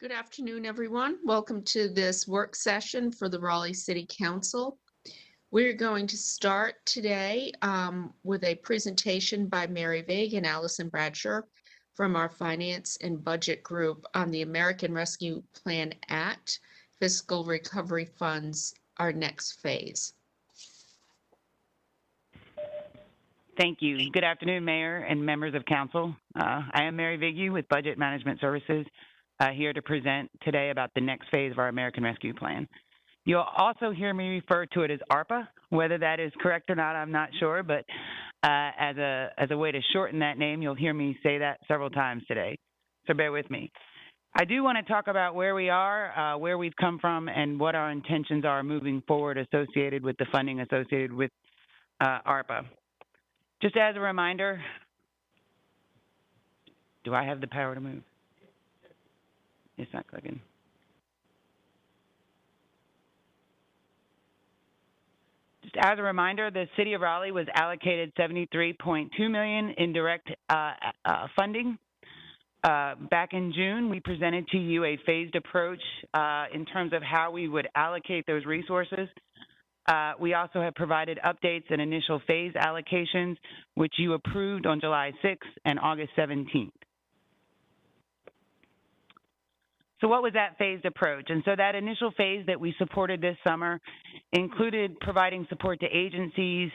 Good afternoon, everyone. Welcome to this work session for the Raleigh City Council. We're going to start today with a presentation by Mary Vig and Allison Bradshaw from our Finance and Budget Group on the American Rescue Plan Act, Fiscal Recovery Funds, our next phase. Thank you. Good afternoon, Mayor and members of Council. I am Mary Vig with Budget Management Services, here to present today about the next phase of our American Rescue Plan. You'll also hear me refer to it as ARPA. Whether that is correct or not, I'm not sure, but as a way to shorten that name, you'll hear me say that several times today, so bear with me. I do want to talk about where we are, where we've come from, and what our intentions are moving forward associated with the funding associated with ARPA. Just as a reminder, do I have the power to move? It's not clicking. Just as a reminder, the City of Raleigh was allocated $73.2 million in direct funding. Back in June, we presented to you a phased approach in terms of how we would allocate those resources. We also have provided updates and initial phase allocations, which you approved on July 6th and August 17th. So what was that phased approach? And so that initial phase that we supported this summer included providing support to agencies.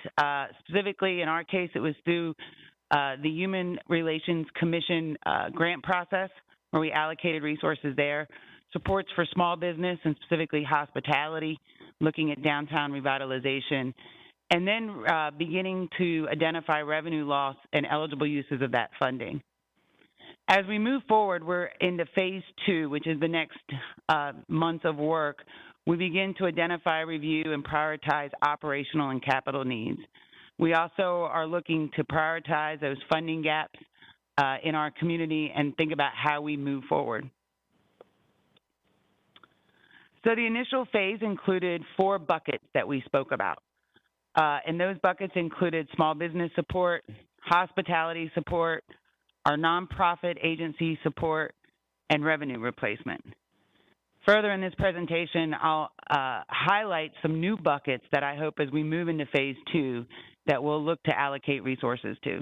Specifically, in our case, it was through the Human Relations Commission grant process, where we allocated resources there. Supports for small business and specifically hospitality, looking at downtown revitalization, and then beginning to identify revenue loss and eligible uses of that funding. As we move forward, we're into phase 2, which is the next months of work. We begin to identify, review, and prioritize operational and capital needs. We also are looking to prioritize those funding gaps in our community and think about how we move forward. So the initial phase included 4 buckets that we spoke about. And those buckets included small business support, hospitality support, our nonprofit agency support, and revenue replacement. Further in this presentation, I'll highlight some new buckets that I hope as we move into phase 2 that we'll look to allocate resources to.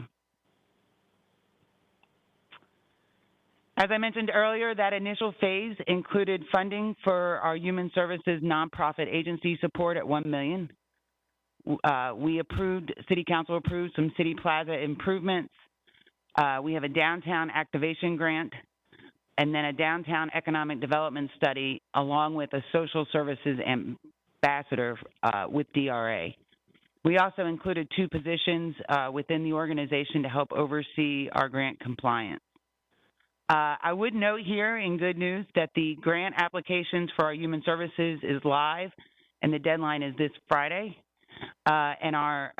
As I mentioned earlier, that initial phase included funding for our human services nonprofit agency support at $1 million. City Council approved some city plaza improvements. We have a downtown activation grant, and then a downtown economic development study, along with a social services ambassador with DRA. We also included 2 positions within the organization to help oversee our grant compliance. I would note here in good news that the grant applications for our human services is live, and the deadline is this Friday. And our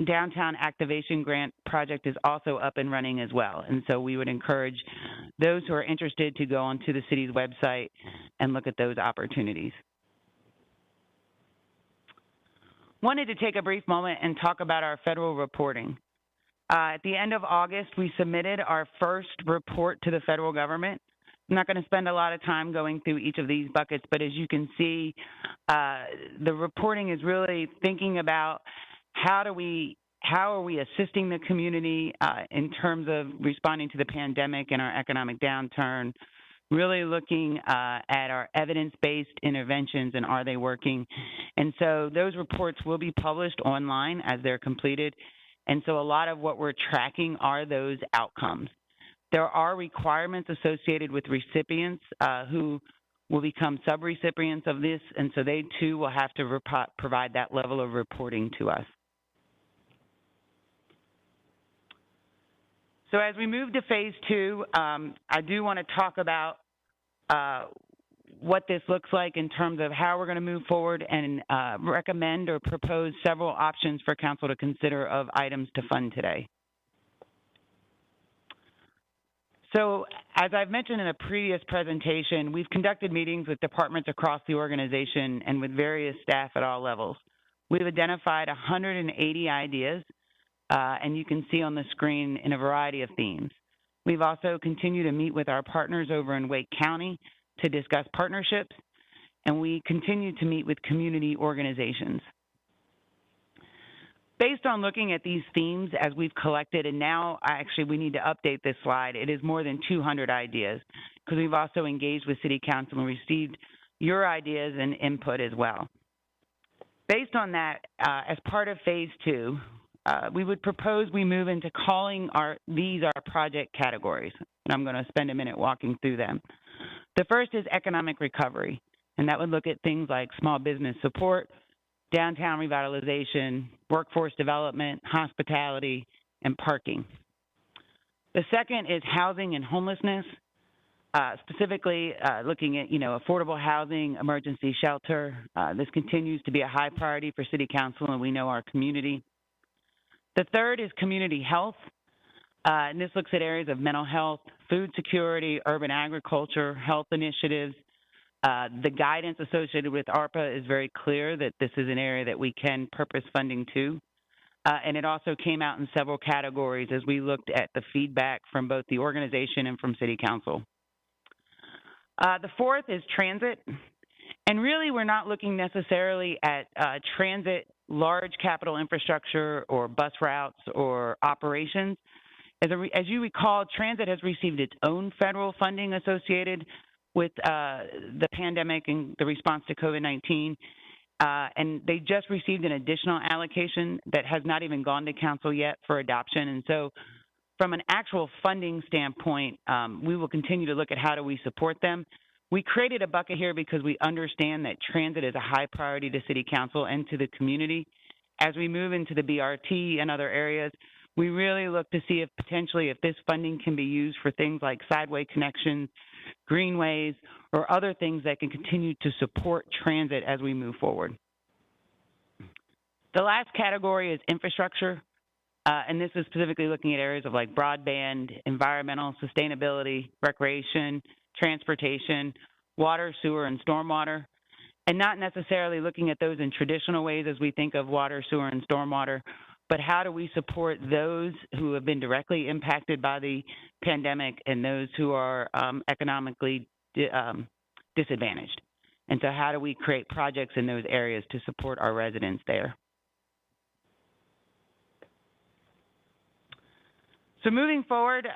downtown activation grant project is also up and running as well. And so we would encourage those who are interested to go onto the city's website and look at those opportunities. Wanted to take a brief moment and talk about our federal reporting. At the end of August, we submitted our first report to the federal government. I'm not going to spend a lot of time going through each of these buckets, but as you can see, the reporting is really thinking about how are we assisting the community in terms of responding to the pandemic and our economic downturn, really looking at our evidence-based interventions and are they working. And so those reports will be published online as they're completed. And so a lot of what we're tracking are those outcomes. There are requirements associated with recipients who will become subrecipients of this, and so they too will have to provide that level of reporting to us. So as we move to phase 2, I do want to talk about what this looks like in terms of how we're going to move forward and recommend or propose several options for council to consider of items to fund today. So as I've mentioned in a previous presentation, we've conducted meetings with departments across the organization and with various staff at all levels. We've identified 180 ideas, and you can see on the screen in a variety of themes. We've also continued to meet with our partners over in Wake County to discuss partnerships, and we continue to meet with community organizations. Based on looking at these themes as we've collected, and now actually we need to update this slide, it is more than 200 ideas, because we've also engaged with City Council and received your ideas and input as well. Based on that, as part of Phase 2, we would propose we move into calling these our project categories, and I'm going to spend a minute walking through them. The first is economic recovery, and that would look at things like small business support, downtown revitalization, workforce development, hospitality, and parking. The second is housing and homelessness, specifically looking at affordable housing, emergency shelter. This continues to be a high priority for City Council, and we know our community. The third is community health, and this looks at areas of mental health, food security, urban agriculture, health initiatives. The guidance associated with ARPA is very clear that this is an area that we can purpose funding to. And it also came out in several categories as we looked at the feedback from both the organization and from City Council. The fourth is transit. And really, we're not looking necessarily at transit, large capital infrastructure, or bus routes, or operations. As you recall, transit has received its own federal funding associated with the pandemic and the response to COVID-19, and they just received an additional allocation that has not even gone to council yet for adoption. And so from an actual funding standpoint, we will continue to look at how do we support them. We created a bucket here because we understand that transit is a high priority to City Council and to the community. As we move into the BRT and other areas, we really look to see if potentially if this funding can be used for things like sideway connections, greenways, or other things that can continue to support transit as we move forward. The last category is infrastructure, and this is specifically looking at areas of like broadband, environmental, sustainability, recreation, transportation, water, sewer, and stormwater, and not necessarily looking at those in traditional ways as we think of water, sewer, and stormwater, but how do we support those who have been directly impacted by the pandemic and those who are economically disadvantaged? And so how do we create projects in those areas to support our residents there? So moving forward,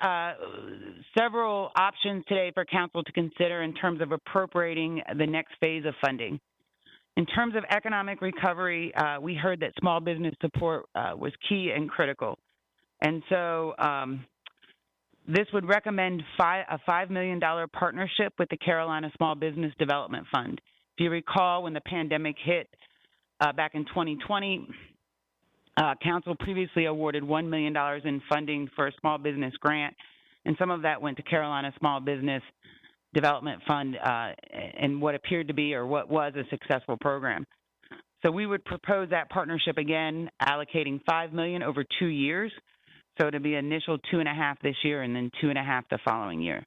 several options today for council to consider in terms of appropriating the next phase of funding. In terms of economic recovery, we heard that small business support was key and critical. And so this would recommend a $5 million partnership with the Carolina Small Business Development Fund. If you recall, when the pandemic hit back in 2020, council previously awarded $1 million in funding for a small business grant, and some of that went to Carolina Small Business Development Fund and what appeared to be or what was a successful program. So we would propose that partnership again, allocating $5 million over 2 years. So it'll be initial 2.5 this year and then 2.5 the following year.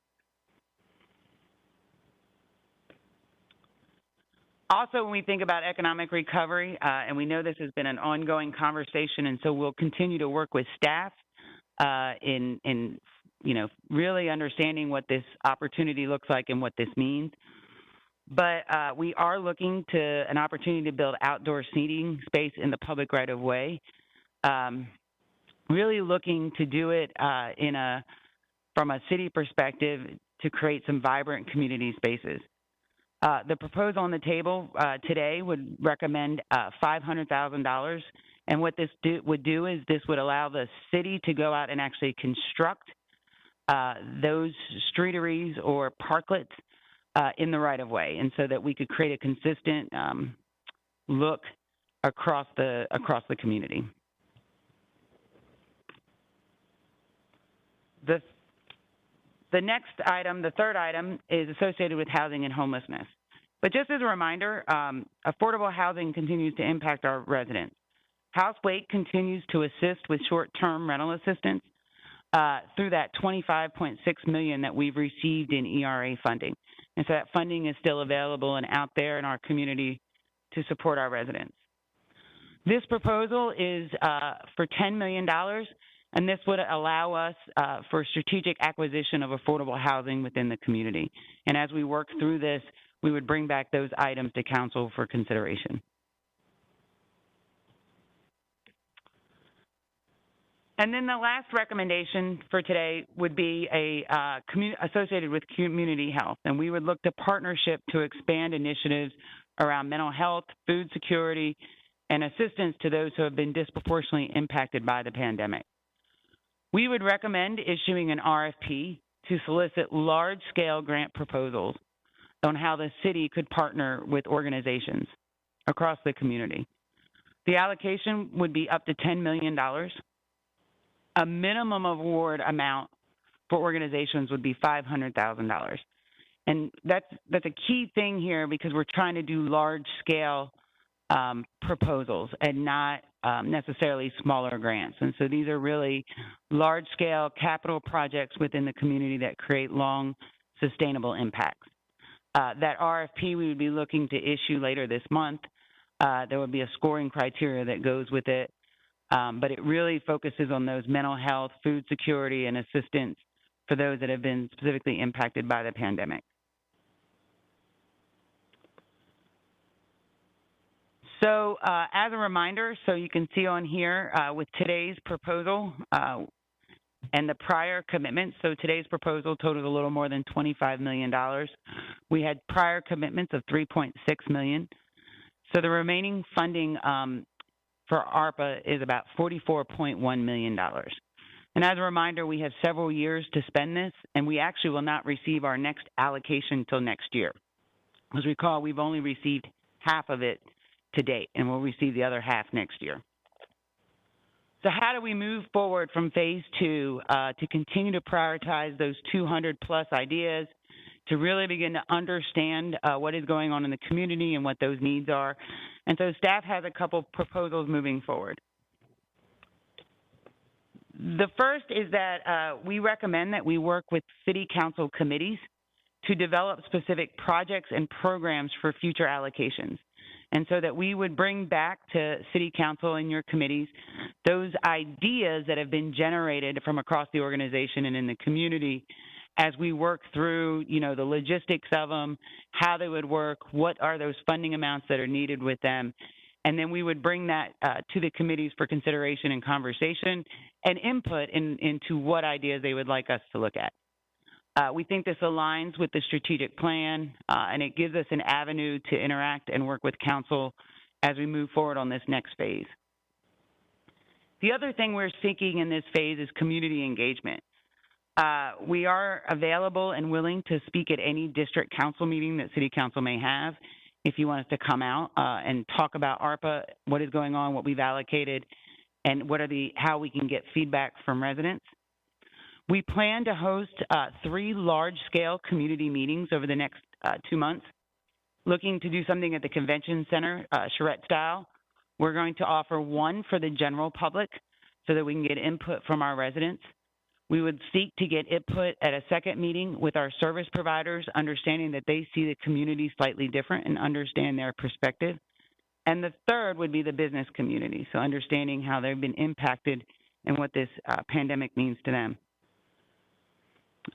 Also, when we think about economic recovery, and we know this has been an ongoing conversation, and so we'll continue to work with staff in really understanding what this opportunity looks like and what this means. But we are looking to an opportunity to build outdoor seating space in the public right-of-way, really looking to do it from a city perspective to create some vibrant community spaces. The proposal on the table today would recommend $500,000, and what this would do is this would allow the city to go out and actually construct those streeteries or parklets in the right-of-way, and so that we could create a consistent look across the community. The next item, the third item, is associated with housing and homelessness. But just as a reminder, affordable housing continues to impact our residents. House Wait continues to assist with short-term rental assistance through that $25.6 million that we've received in ERA funding. And so that funding is still available and out there in our community to support our residents. This proposal is for $10 million, And this would allow us for strategic acquisition of affordable housing within the community. And as we work through this, we would bring back those items to council for consideration. And then the last recommendation for today would be associated with community health. And we would look to partnership to expand initiatives around mental health, food security, and assistance to those who have been disproportionately impacted by the pandemic. We would recommend issuing an RFP to solicit large-scale grant proposals on how the city could partner with organizations across the community. The allocation would be up to $10 million. A minimum award amount for organizations would be $500,000. And that's a key thing here because we're trying to do large-scale proposals and not necessarily smaller grants. And so these are really large-scale capital projects within the community that create long, sustainable impacts. That RFP we would be looking to issue later this month. There would be a scoring criteria that goes with it. But it really focuses on those mental health, food security, and assistance for those that have been specifically impacted by the pandemic. So as a reminder, so you can see on here with today's proposal and the prior commitments, so today's proposal totaled a little more than $25 million. We had prior commitments of $3.6 million. So the remaining funding for ARPA is about $44.1 million. And as a reminder, we have several years to spend this, and we actually will not receive our next allocation until next year. As recall, we've only received half of it to date, and we'll receive the other half next year. So how do we move forward from phase 2 to continue to prioritize those 200-plus ideas, to really begin to understand what is going on in the community and what those needs are? And so staff has a couple of proposals moving forward. The first is that we recommend that we work with city council committees to develop specific projects and programs for future allocations. And so that we would bring back to city council and your committees those ideas that have been generated from across the organization and in the community as we work through, the logistics of them, how they would work, what are those funding amounts that are needed with them. And then we would bring that to the committees for consideration and conversation and input into what ideas they would like us to look at. We think this aligns with the strategic plan, and it gives us an avenue to interact and work with council as we move forward on this next phase. The other thing we're seeking in this phase is community engagement. We are available and willing to speak at any district council meeting that city council may have. If you want us to come out and talk about ARPA, what is going on, what we've allocated, and how we can get feedback from residents. We plan to host 3 large-scale community meetings over the next 2 months, looking to do something at the convention center, charrette style. We're going to offer one for the general public so that we can get input from our residents. We would seek to get input at a second meeting with our service providers, understanding that they see the community slightly different and understand their perspective. And the third would be the business community, so understanding how they've been impacted and what this pandemic means to them.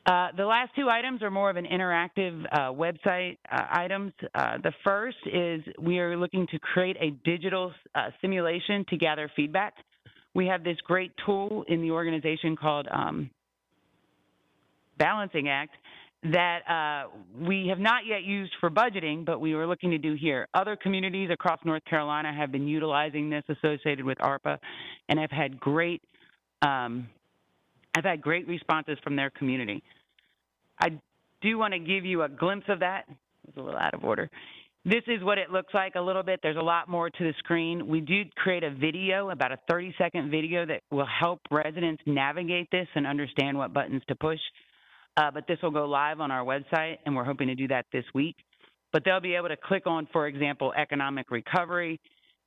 The last 2 items are more of an interactive website items. The first is we are looking to create a digital simulation to gather feedback. We have this great tool in the organization called Balancing Act that we have not yet used for budgeting, but we were looking to do here. Other communities across North Carolina have been utilizing this associated with ARPA and have had great responses from their community. I do want to give you a glimpse of that. It's a little out of order. This is what it looks like a little bit. There's a lot more to the screen. We did create a video, about a 30-second video that will help residents navigate this and understand what buttons to push. But this will go live on our website, and we're hoping to do that this week. But they'll be able to click on, for example, economic recovery.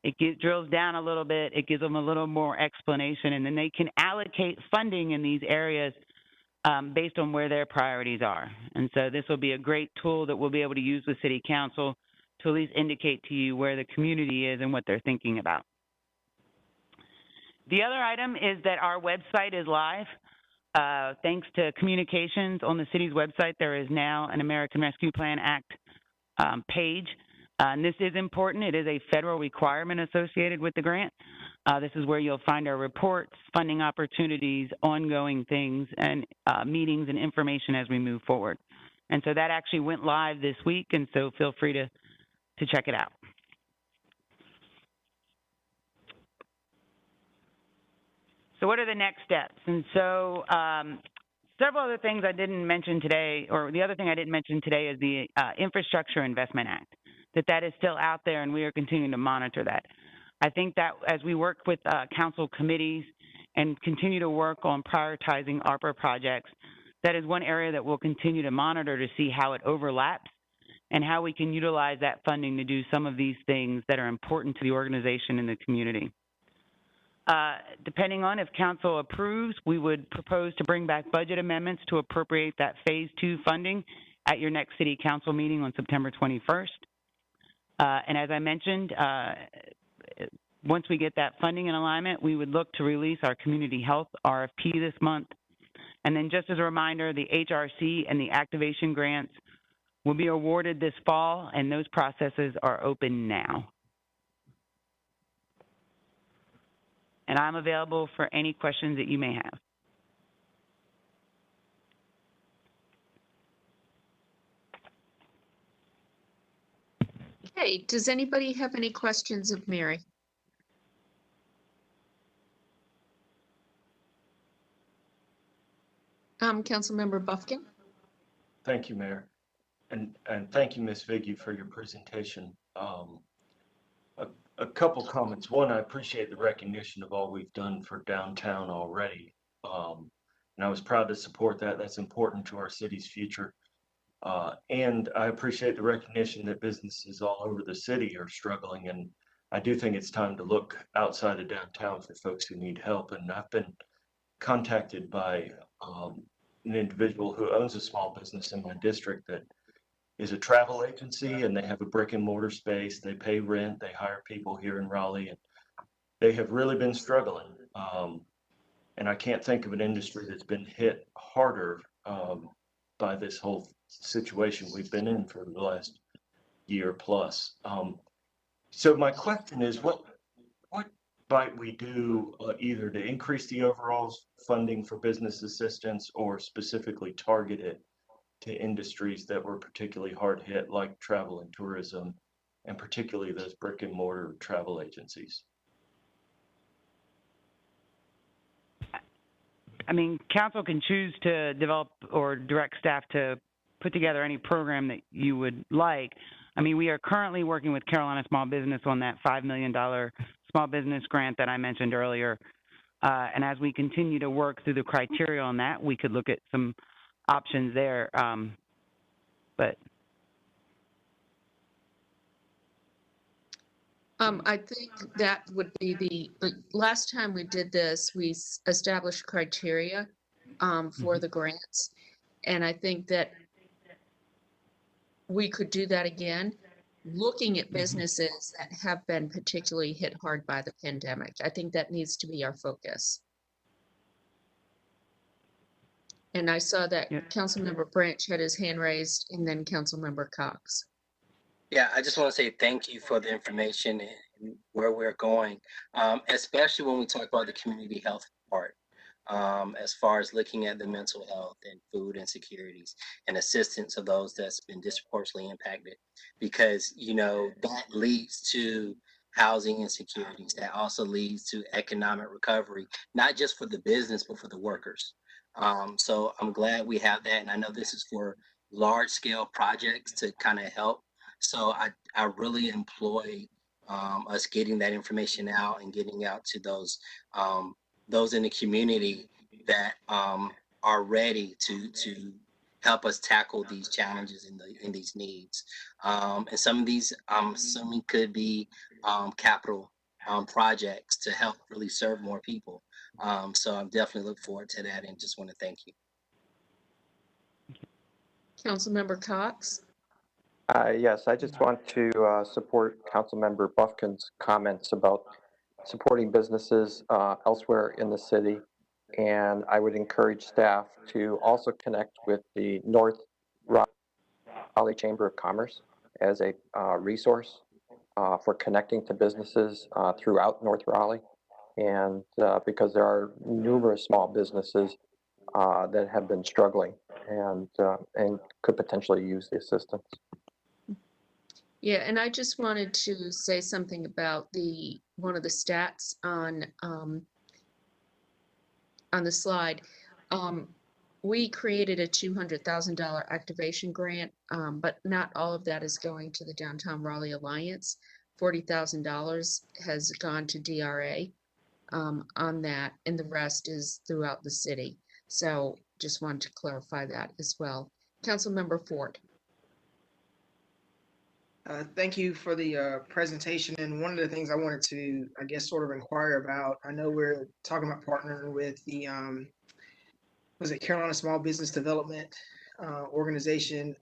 It drills down a little bit. It gives them a little more explanation, and then they can allocate funding in these areas based on where their priorities are. And so this will be a great tool that we'll be able to use with City Council to at least indicate to you where the community is and what they're thinking about. The other item is that our website is live. Thanks to communications on the city's website, there is now an American Rescue Plan Act page. And this is important. It is a federal requirement associated with the grant. This is where you'll find our reports, funding opportunities, ongoing things, and meetings and information as we move forward. And so that actually went live this week, and so feel free to check it out. So what are the next steps? And so several other things I didn't mention today, or the other thing I didn't mention today is the Infrastructure Investment Act, that is still out there, and we are continuing to monitor that. I think that as we work with council committees and continue to work on prioritizing ARPA projects, that is one area that we'll continue to monitor to see how it overlaps and how we can utilize that funding to do some of these things that are important to the organization and the community. Depending on if council approves, we would propose to bring back budget amendments to appropriate that phase 2 funding at your next city council meeting on September 21st. And as I mentioned, once we get that funding in alignment, we would look to release our community health RFP this month. And then just as a reminder, the HRC and the activation grants will be awarded this fall, and those processes are open now. And I'm available for any questions that you may have. Hey, does anybody have any questions of Mary? Councilmember Buffkin? Thank you, Mayor. And thank you, Ms. Viggy, for your presentation. A couple comments. One, I appreciate the recognition of all we've done for downtown already. And I was proud to support that. That's important to our city's future. And I appreciate the recognition that businesses all over the city are struggling. And I do think it's time to look outside of downtown for folks who need help. And I've been contacted by an individual who owns a small business in my district that is a travel agency, and they have a brick and mortar space. They pay rent, they hire people here in Raleigh, and they have really been struggling. And I can't think of an industry that's been hit harder by this whole situation we've been in for the last year plus. So my question is, what might we do either to increase the overall funding for business assistance or specifically target it to industries that were particularly hard hit, like travel and tourism, and particularly those brick and mortar travel agencies? I mean, council can choose to develop or direct staff to put together any program that you would like. I mean, we are currently working with Carolina Small Business on that $5 million small business grant that I mentioned earlier. And as we continue to work through the criteria on that, we could look at some options there. But I think that would be the last time we did this, we established criteria for the grants. And I think that we could do that again, looking at businesses that have been particularly hit hard by the pandemic. I think that needs to be our focus. And I saw that Councilmember Branch had his hand raised, and then Councilmember Cox. Yeah, I just want to say thank you for the information and where we're going, especially when we talk about the community health part, as far as looking at the mental health and food insecurities and assistance of those that's been disproportionately impacted, because, you know, that leads to housing insecurities. That also leads to economic recovery, not just for the business, but for the workers. So I'm glad we have that. And I know this is for large scale projects to kind of help. So I really employ us getting that information out and getting out to those in the community that are ready to help us tackle these challenges and these needs. And some of these, I'm assuming, could be capital projects to help really serve more people. So I'm definitely look forward to that, and just want to thank you. Councilmember Cox? Yes, I just want to support Councilmember Buffkin's comments about supporting businesses elsewhere in the city. And I would encourage staff to also connect with the North Raleigh Chamber of Commerce as a resource for connecting to businesses throughout North Raleigh. And because there are numerous small businesses that have been struggling and could potentially use the assistance. Yeah, and I just wanted to say something about one of the stats on the slide. We created a $200,000 activation grant, but not all of that is going to the Downtown Raleigh Alliance. $40,000 has gone to DRA on that, and the rest is throughout the city. So just wanted to clarify that as well. Councilmember Ford. Thank you for the presentation. And one of the things I wanted to, I guess, sort of inquire about, I know we're talking about partnering with the, was it Carolina Small Business Development Organization.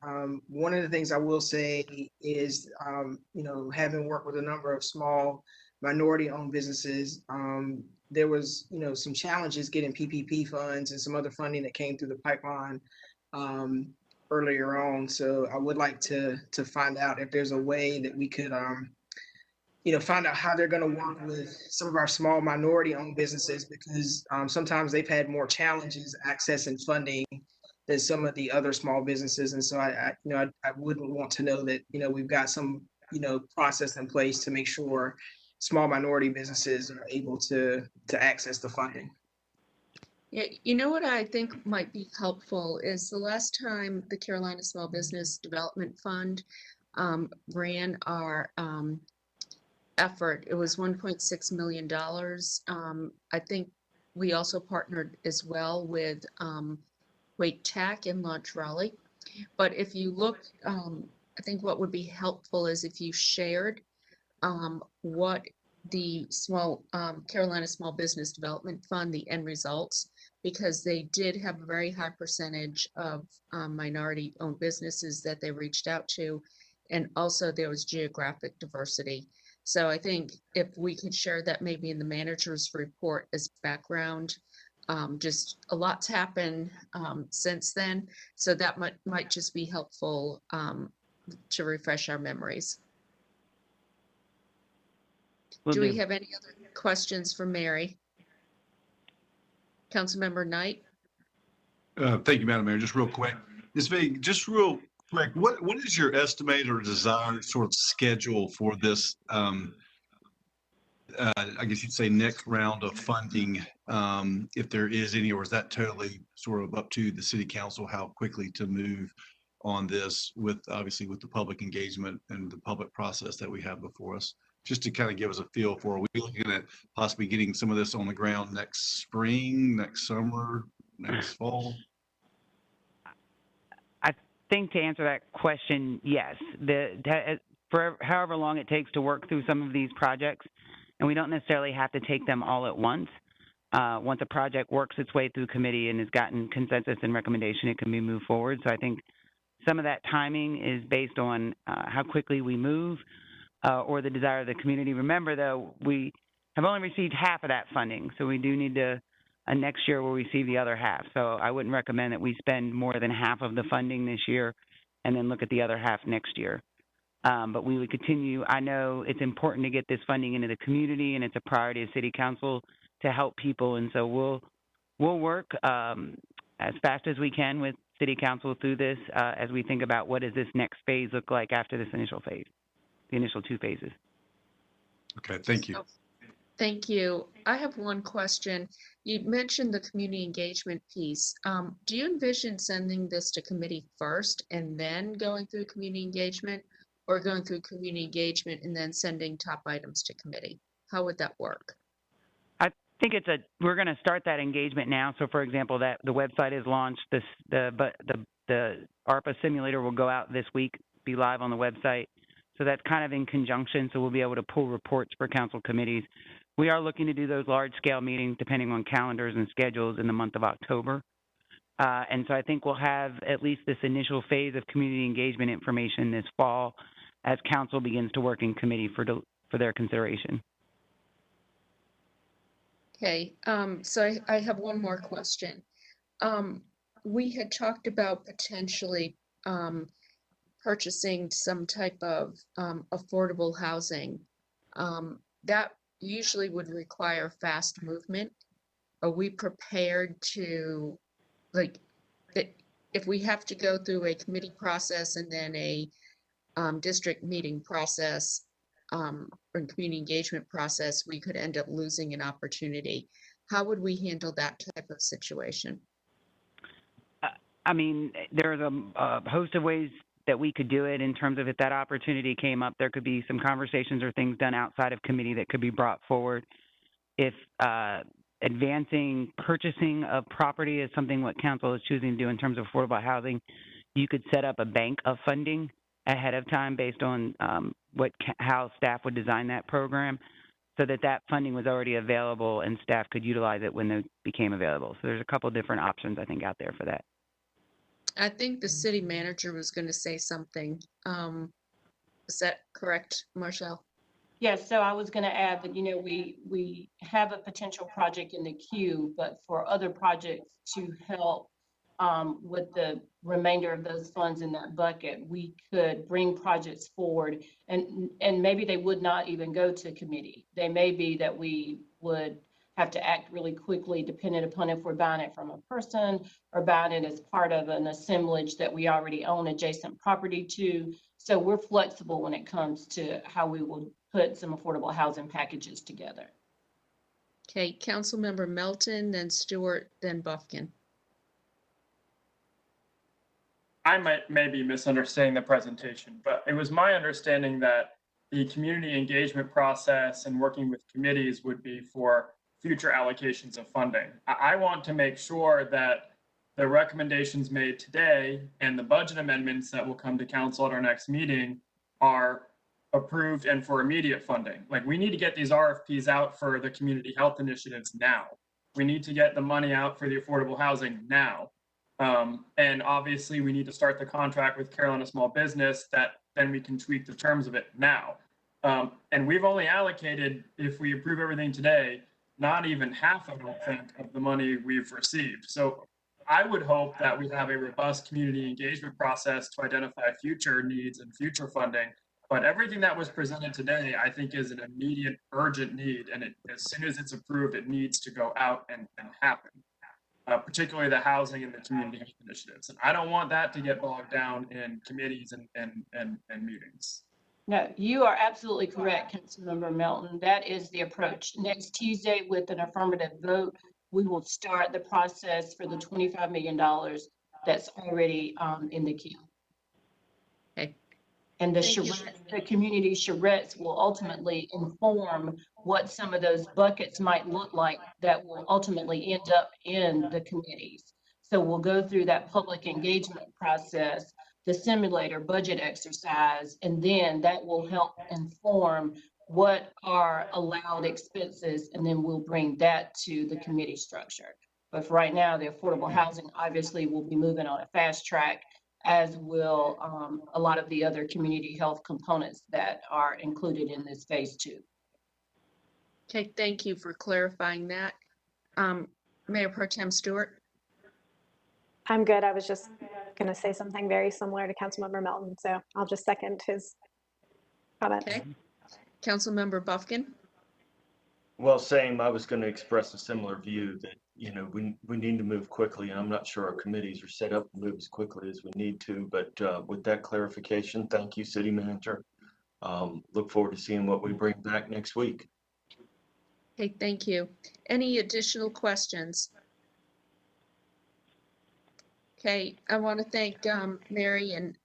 One of the things I will say is, you know, having worked with a number of small minority-owned businesses, there was, you know, some challenges getting PPP funds and some other funding that came through the pipeline earlier on. So I would like to find out if there's a way that we could, you know, find out how they're going to work with some of our small minority-owned businesses, because sometimes they've had more challenges accessing funding than some of the other small businesses. And so I you know, I wouldn't want to know that, you know, we've got some, you know, process in place to make sure small minority businesses are able to access the funding. Yeah, you know what I think might be helpful is the last time the Carolina Small Business Development Fund ran our effort, it was $1.6 million. I think we also partnered as well with Wake Tech in Launch Raleigh. But if you look, I think what would be helpful is if you shared what the Carolina Small Business Development Fund, the end results, because they did have a very high percentage of minority-owned businesses that they reached out to, and also there was geographic diversity. So I think if we could share that maybe in the manager's report as background, just a lot's happened since then, so that might just be helpful to refresh our memories. Do we have any other questions for Mary? Councilmember Knight? Thank you, Madam Mayor. Just real quick, just real quick, what is your estimated or desired sort of schedule for this? I guess you'd say next round of funding, if there is any, or is that totally sort of up to the city council how quickly to move on this, with obviously with the public engagement and the public process that we have before us? Just to kind of give us a feel for, are we looking at possibly getting some of this on the ground next spring, next summer, next fall? I think to answer that question, yes. For however long it takes to work through some of these projects, and we don't necessarily have to take them all at once. Once a project works its way through committee and has gotten consensus and recommendation, it can be moved forward. So I think some of that timing is based on how quickly we move or the desire of the community. Remember, though, we have only received half of that funding, so we do need to next year we'll receive the other half. So I wouldn't recommend that we spend more than half of the funding this year and then look at the other half next year. But we would continue. I know it's important to get this funding into the community, and it's a priority of City Council to help people. And so we'll work as fast as we can with City Council through this as we think about what does this next phase look like after this initial phase, the initial 2 phases. Okay, thank you. Thank you. I have one question. You mentioned the community engagement piece. Do you envision sending this to committee first and then going through community engagement, or going through community engagement and then sending top items to committee? How would that work? I think we're going to start that engagement now. So, for example, that the website is launched. The ARPA simulator will go out this week, be live on the website. So that's kind of in conjunction. So we'll be able to pull reports for council committees. We are looking to do those large-scale meetings, depending on calendars and schedules, in the month of October. And so I think we'll have at least this initial phase of community engagement information this fall as council begins to work in committee for their consideration. Okay, so I have one more question. We had talked about potentially purchasing some type of affordable housing. That usually would require fast movement. Are we prepared to, like, that if we have to go through a committee process and then a district meeting process, or community engagement process, we could end up losing an opportunity. How would we handle that type of situation? I mean, there's a host of ways that we could do it in terms of if that opportunity came up, there could be some conversations or things done outside of committee that could be brought forward. If advancing purchasing of property is something what council is choosing to do in terms of affordable housing, you could set up a bank of funding ahead of time based on how staff would design that program so that that funding was already available and staff could utilize it when they became available. So there's a couple different options, I think, out there for that. I think the city manager was going to say something. Is that correct, Marshall? Yes, so I was going to add that, we have a potential project in the queue, but for other projects to help with the remainder of those funds in that bucket, we could bring projects forward and maybe they would not even go to committee. They may be that we would have to act really quickly depending upon if we're buying it from a person or buying it as part of an assemblage that we already own adjacent property to. So we're flexible when it comes to how we will put some affordable housing packages together. Okay, Councilmember Melton, then Stewart, then Buffkin. I may be misunderstanding the presentation, but it was my understanding that the community engagement process and working with committees would be for future allocations of funding. I want to make sure that the recommendations made today and the budget amendments that will come to council at our next meeting are approved and for immediate funding. Like, we need to get these RFPs out for the community health initiatives now. We need to get the money out for the affordable housing now. And obviously we need to start the contract with Carolina Small Business that then we can tweak the terms of it now. And we've only allocated, if we approve everything today, not even half, I don't think, of the money we've received. So I would hope that we have a robust community engagement process to identify future needs and future funding. But everything that was presented today, I think, is an immediate, urgent need. And as soon as it's approved, it needs to go out and happen. Particularly the housing and the community health initiatives. And I don't want that to get bogged down in committees and meetings. No, you are absolutely correct, Councilmember Melton. That is the approach. Next Tuesday, with an affirmative vote, we will start the process for the $25 million that's already in the queue. Okay. And the community charrettes will ultimately inform what some of those buckets might look like that will ultimately end up in the committees. So we'll go through that public engagement process, the simulator budget exercise, and then that will help inform what are allowed expenses, and then we'll bring that to the committee structure. But for right now, the affordable housing obviously will be moving on a fast track, as will a lot of the other community health components that are included in this phase 2. Okay, thank you for clarifying that. Mayor Pro Tem Stewart. I'm good. I was just going to say something very similar to Councilmember Melton, so I'll just second his comment. Okay. Councilmember Buffkin. Well, same. I was going to express a similar view that, we need to move quickly. And I'm not sure our committees are set up to move as quickly as we need to. But with that clarification, thank you, City Manager. Look forward to seeing what we bring back next week. Okay, thank you. Any additional questions? Okay, I want to thank Mary and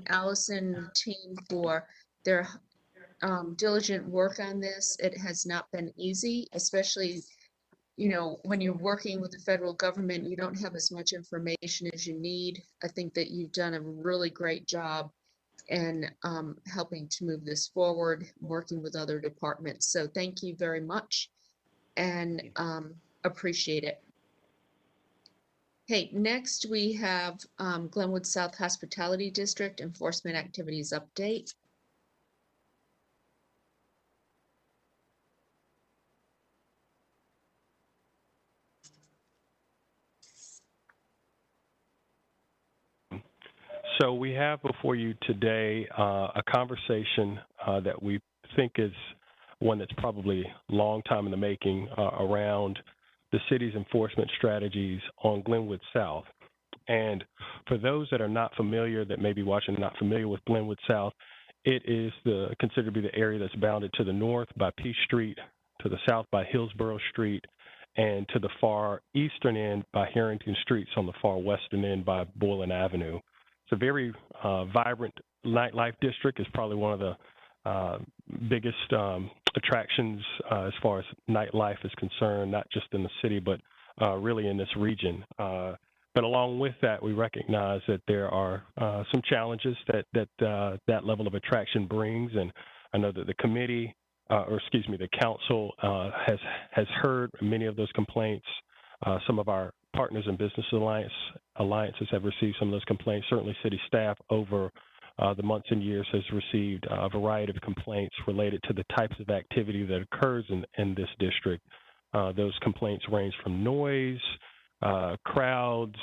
Allison and the team for their diligent work on this. It has not been easy, especially, when you're working with the federal government, you don't have as much information as you need. I think that you've done a really great job in helping to move this forward, working with other departments. So thank you very much and appreciate it. Okay, next we have Glenwood South Hospitality District Enforcement Activities Update. So we have before you today a conversation that we think is one that's probably a long time in the making around the city's enforcement strategies on Glenwood South. And for those that are not familiar, that may be watching, not familiar with Glenwood South, it is considered to be the area that's bounded to the north by Peace Street, to the south by Hillsborough Street, and to the far eastern end by Harrington Streets, on the far western end by Boylan Avenue. It's a very vibrant nightlife district. It's probably one of the biggest attractions as far as nightlife is concerned, not just in the city, but really in this region. But along with that, we recognize that there are some challenges that level of attraction brings, and I know that the committee, the council has heard many of those complaints. Some of our partners in business alliances have received some of those complaints. Certainly, city staff over the months and years has received a variety of complaints related to the types of activity that occurs in this district. Those complaints range from noise, crowds,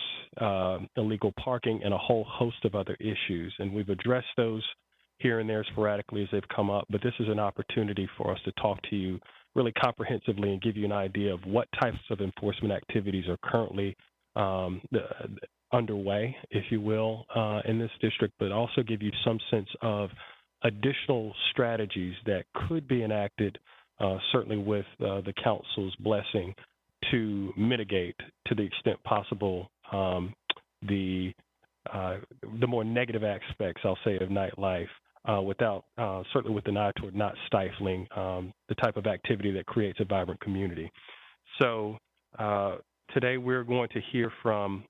illegal parking, and a whole host of other issues. And we've addressed those here and there sporadically as they've come up, but this is an opportunity for us to talk to you really comprehensively and give you an idea of what types of enforcement activities are currently underway, if you will, in this district, but also give you some sense of additional strategies that could be enacted, certainly with the council's blessing, to mitigate, to the extent possible, the more negative aspects, I'll say, of nightlife, without certainly with an eye toward not stifling the type of activity that creates a vibrant community. So today we're going to hear from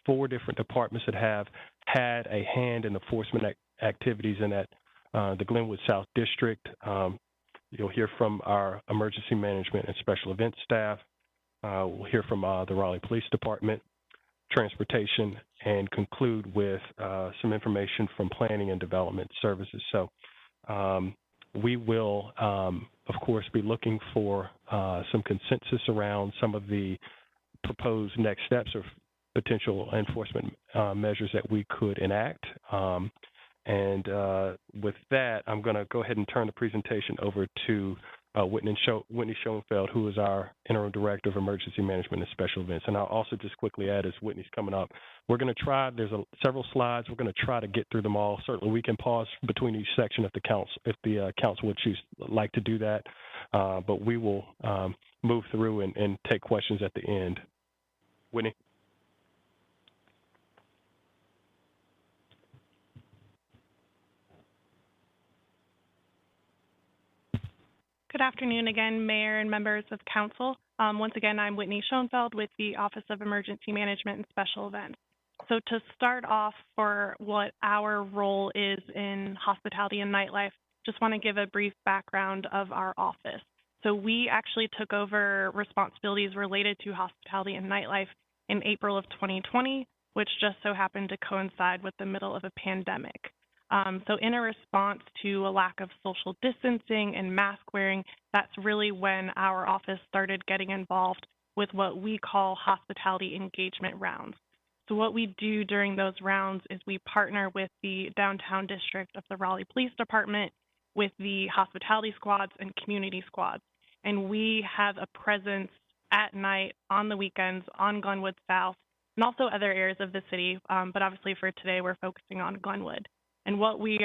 4 different departments that have had a hand in enforcement activities in the Glenwood South District. You'll hear from our emergency management and special events staff. We'll hear from the Raleigh Police Department, transportation, and conclude with some information from planning and development services. So we will, of course, be looking for some consensus around some of the proposed next steps or potential enforcement measures that we could enact. And with that, I'm going to go ahead and turn the presentation over to Whitney Schoenfeld, who is our Interim Director of Emergency Management and Special Events. And I'll also just quickly add, as Whitney's coming up, we're going to try, there's several slides, we're going to try to get through them all. Certainly we can pause between each section if the council would like to do that, but we will move through and take questions at the end. Whitney? Good afternoon again, Mayor and members of Council. Once again, I'm Whitney Schoenfeld with the Office of Emergency Management and Special Events. So to start off for what our role is in hospitality and nightlife, just want to give a brief background of our office. So we actually took over responsibilities related to hospitality and nightlife in April of 2020, which just so happened to coincide with the middle of a pandemic. So in a response to a lack of social distancing and mask wearing, that's really when our office started getting involved with what we call hospitality engagement rounds. So what we do during those rounds is we partner with the downtown district of the Raleigh Police Department, with the hospitality squads and community squads. And we have a presence at night, on the weekends, on Glenwood South, and also other areas of the city. But obviously for today, we're focusing on Glenwood. And what we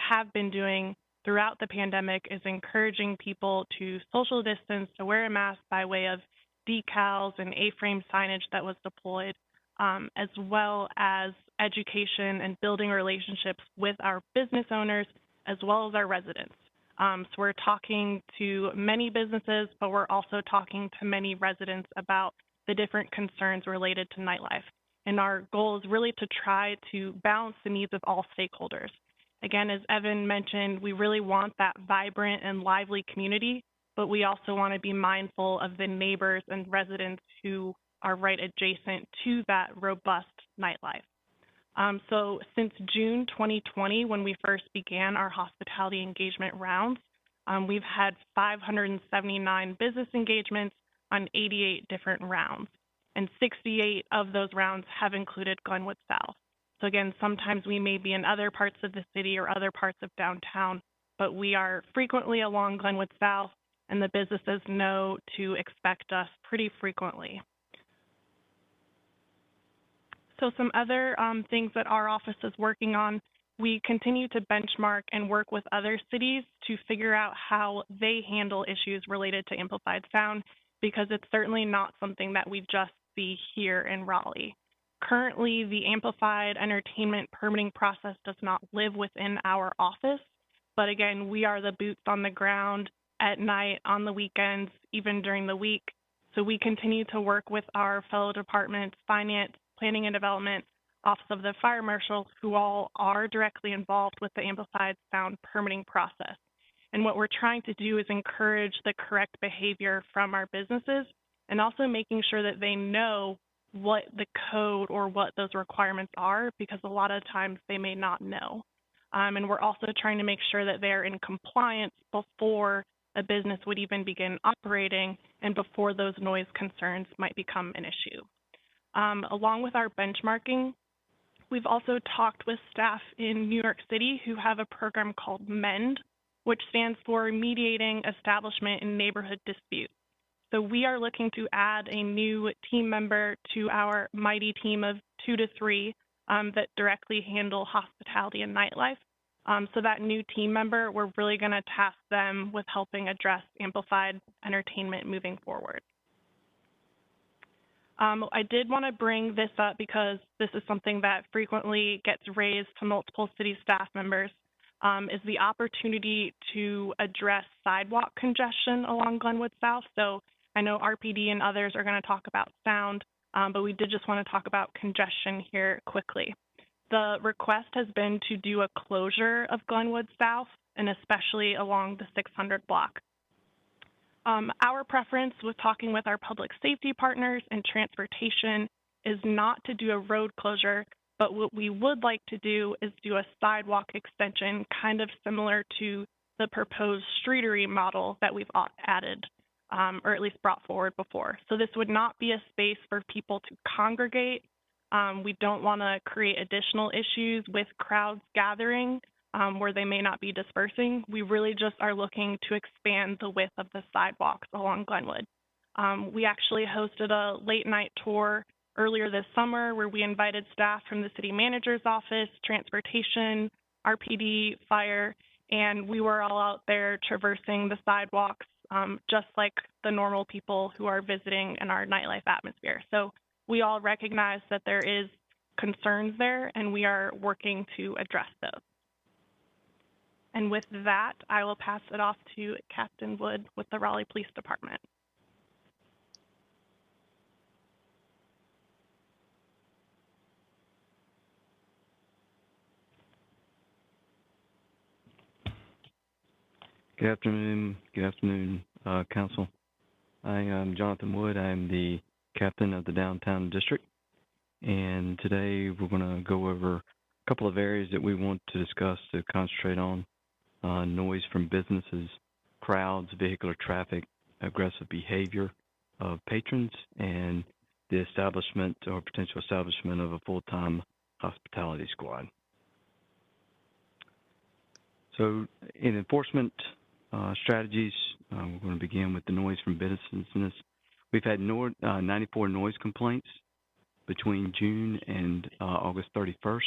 have been doing throughout the pandemic is encouraging people to social distance, to wear a mask by way of decals and A-frame signage that was deployed, as well as education and building relationships with our business owners as well as our residents. So we're talking to many businesses, but we're also talking to many residents about the different concerns related to nightlife. And our goal is really to try to balance the needs of all stakeholders. Again, as Evan mentioned, we really want that vibrant and lively community, but we also want to be mindful of the neighbors and residents who are right adjacent to that robust nightlife. So since June 2020, when we first began our hospitality engagement rounds, we've had 579 business engagements on 88 different rounds. And 68 of those rounds have included Glenwood South. So again, sometimes we may be in other parts of the city or other parts of downtown, but we are frequently along Glenwood South, and the businesses know to expect us pretty frequently. So some other things that our office is working on, we continue to benchmark and work with other cities to figure out how they handle issues related to amplified sound, because it's certainly not something that we just see here in Raleigh. Currently, the amplified entertainment permitting process does not live within our office, but again, we are the boots on the ground at night, on the weekends, even during the week. So we continue to work with our fellow departments, finance, planning and development, Office of the Fire Marshal, who all are directly involved with the amplified sound permitting process. And what we're trying to do is encourage the correct behavior from our businesses, and also making sure that they know what the code or what those requirements are, because a lot of times they may not know. And we're also trying to make sure that they're in compliance before a business would even begin operating and before those noise concerns might become an issue. Along with our benchmarking, we've also talked with staff in New York City who have a program called MEND, which stands for Mediating Establishment in Neighborhood Disputes. So we are looking to add a new team member to our mighty team of 2 to 3 that directly handle hospitality and nightlife. So that new team member, we're really going to task them with helping address amplified entertainment moving forward. I did want to bring this up because this is something that frequently gets raised to multiple city staff members, is the opportunity to address sidewalk congestion along Glenwood South. So I know RPD and others are going to talk about sound, but we did just want to talk about congestion here quickly. The request has been to do a closure of Glenwood South, and especially along the 600 block. Our preference with talking with our public safety partners and transportation is not to do a road closure, but what we would like to do is do a sidewalk extension, kind of similar to the proposed streetery model that we've added, or at least brought forward before. So this would not be a space for people to congregate. We don't want to create additional issues with crowds gathering where they may not be dispersing. We really just are looking to expand the width of the sidewalks along Glenwood. We actually hosted a late night tour earlier this summer where we invited staff from the city manager's office, transportation, RPD, fire, and we were all out there traversing the sidewalks just like the normal people who are visiting in our nightlife atmosphere. So we all recognize that there is concerns there, and we are working to address those. And with that, I will pass it off to Captain Wood with the Raleigh Police Department. Good afternoon, Council. I am Jonathan Wood. I am the captain of the Downtown District, and today we're going to go over a couple of areas that we want to discuss to concentrate on: noise from businesses, crowds, vehicular traffic, aggressive behavior of patrons, and the establishment or potential establishment of a full-time hospitality squad. So in enforcement strategies, we're going to begin with the noise from businesses. We've had 94 noise complaints between June and August 31st.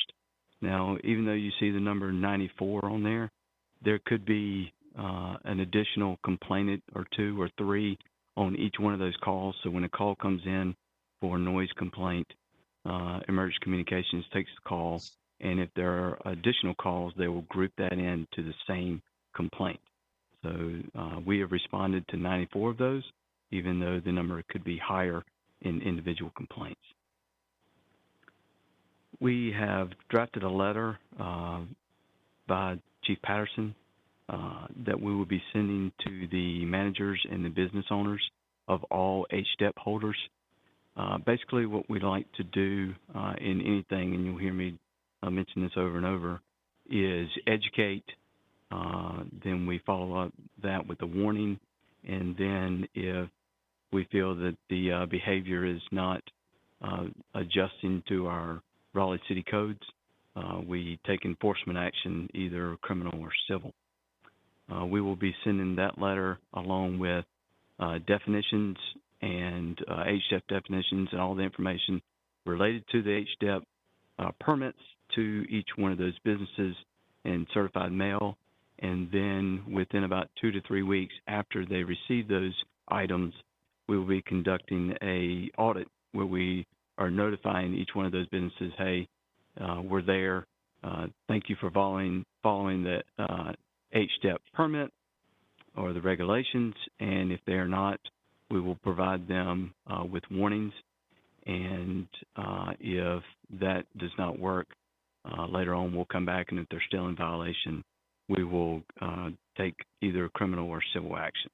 Now, even though you see the number 94 on there, there could be an additional complainant or 2 or 3 on each one of those calls. So when a call comes in for a noise complaint, Emergency Communications takes the call, and if there are additional calls, they will group that into the same complaint. So we have responded to 94 of those, even though the number could be higher in individual complaints. We have drafted a letter by Chief Patterson that we will be sending to the managers and the business owners of all HDEP holders. Basically, what we like to do in anything, and you'll hear me mention this over and over, is educate. Then we follow up that with a warning, and then if we feel that the behavior is not adjusting to our Raleigh City codes, we take enforcement action, either criminal or civil. We will be sending that letter along with definitions and HDEP definitions and all the information related to the HDEP permits to each one of those businesses in certified mail. And then within about 2 to 3 weeks after they receive those items, we will be conducting a audit where we are notifying each one of those businesses, hey, we're there. Thank you for following the HDEP permit or the regulations. And if they are not, we will provide them with warnings. And if that does not work, later on we'll come back, and if they're still in violation, we will take either criminal or civil action.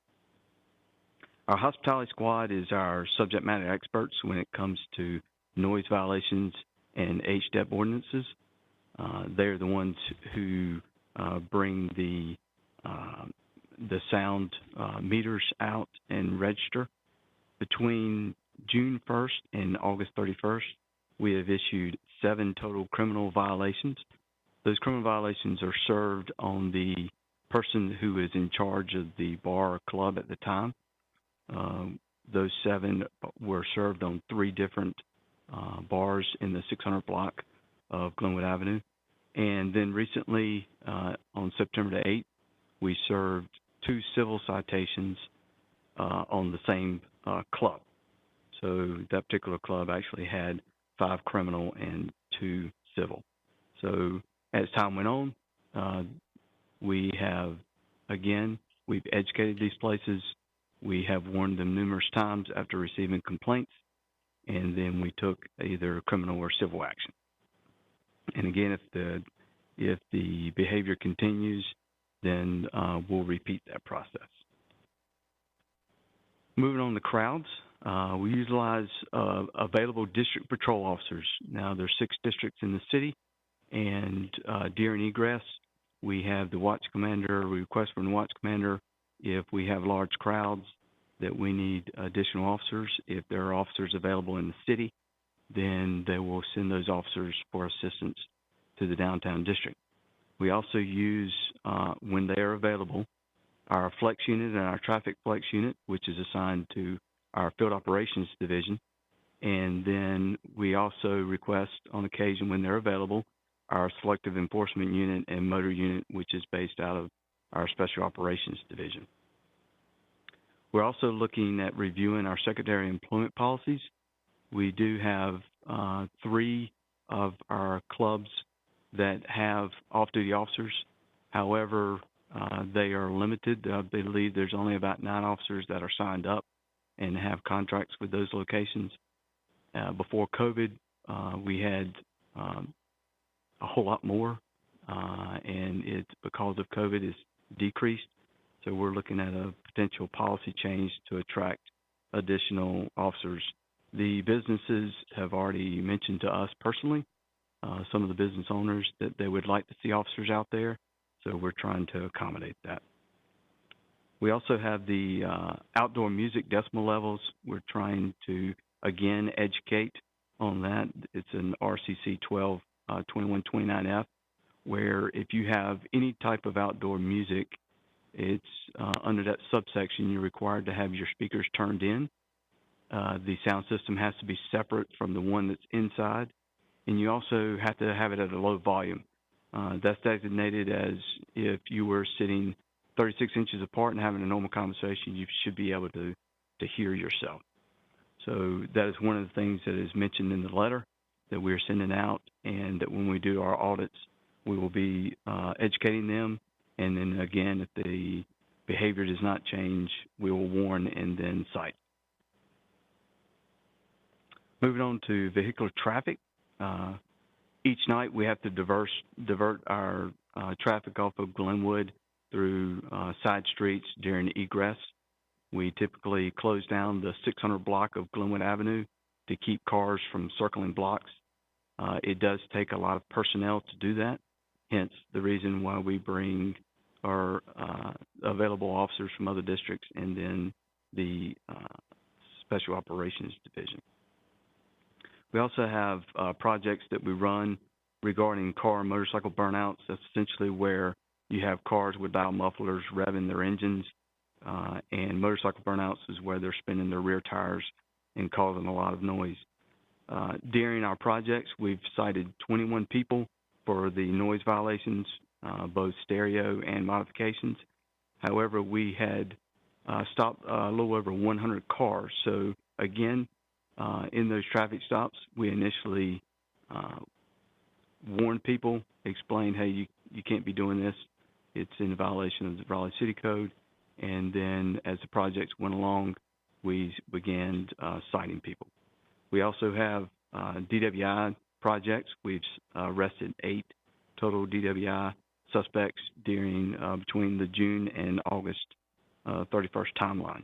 Our hospitality squad is our subject matter experts when it comes to noise violations and HDEP ordinances. They're the ones who bring the sound meters out and register. Between June 1st and August 31st, we have issued 7 total criminal violations. Those criminal violations are served on the person who is in charge of the bar or club at the time. Those 7 were served on 3 different bars in the 600 block of Glenwood Avenue. And then recently, on September the 8th, we served 2 civil citations on the same club. So that particular club actually had 5 criminal and 2 civil. So as time went on, we have, again, we've educated these places. We have warned them numerous times after receiving complaints, and then we took either criminal or civil action. And again, if the behavior continues, then we'll repeat that process. Moving on to crowds, we utilize available district patrol officers. Now, there's 6 districts in the city, and during egress, we have the watch commander. We request from the watch commander if we have large crowds that we need additional officers. If there are officers available in the city, then they will send those officers for assistance to the downtown district. We also use, when they are available, our flex unit and our traffic flex unit, which is assigned to our field operations division. And then we also request, on occasion when they're available, our selective enforcement unit and motor unit, which is based out of our special operations division. We're also looking at reviewing our secondary employment policies. We do have 3 of our clubs that have off-duty officers. However, they are limited. I believe there's only about 9 officers that are signed up and have contracts with those locations. Before COVID, we had a whole lot more, and it's because of COVID is decreased. So we're looking at a potential policy change to attract additional officers. The businesses have already mentioned to us personally, some of the business owners, that they would like to see officers out there. So we're trying to accommodate that. We also have the outdoor music decibel levels. We're trying to, again, educate on that. It's an RCC 122129F, where if you have any type of outdoor music, it's under that subsection, you're required to have your speakers turned in. The sound system has to be separate from the one that's inside, and you also have to have it at a low volume. That's designated as if you were sitting 36 inches apart and having a normal conversation, you should be able to hear yourself. So that is one of the things that is mentioned in the letter that we're sending out, and that when we do our audits, we will be educating them. And then again, if the behavior does not change, we will warn and then cite. Moving on to vehicular traffic. Each night we have to divert our traffic off of Glenwood through side streets during egress. We typically close down the 600 block of Glenwood Avenue to keep cars from circling blocks. It does take a lot of personnel to do that, hence the reason why we bring our available officers from other districts and then the Special Operations Division. We also have projects that we run regarding car and motorcycle burnouts. That's essentially where you have cars without mufflers revving their engines, and motorcycle burnouts is where they're spinning their rear tires and causing a lot of noise. During our projects, we've cited 21 people for the noise violations, both stereo and modifications. However, we had stopped a little over 100 cars. So again, in those traffic stops, we initially warned people, explained, hey, you can't be doing this. It's in violation of the Raleigh City Code. And then as the projects went along, we began citing people. We also have DWI projects. We've arrested 8 total DWI suspects during between the June and August 31st timeline.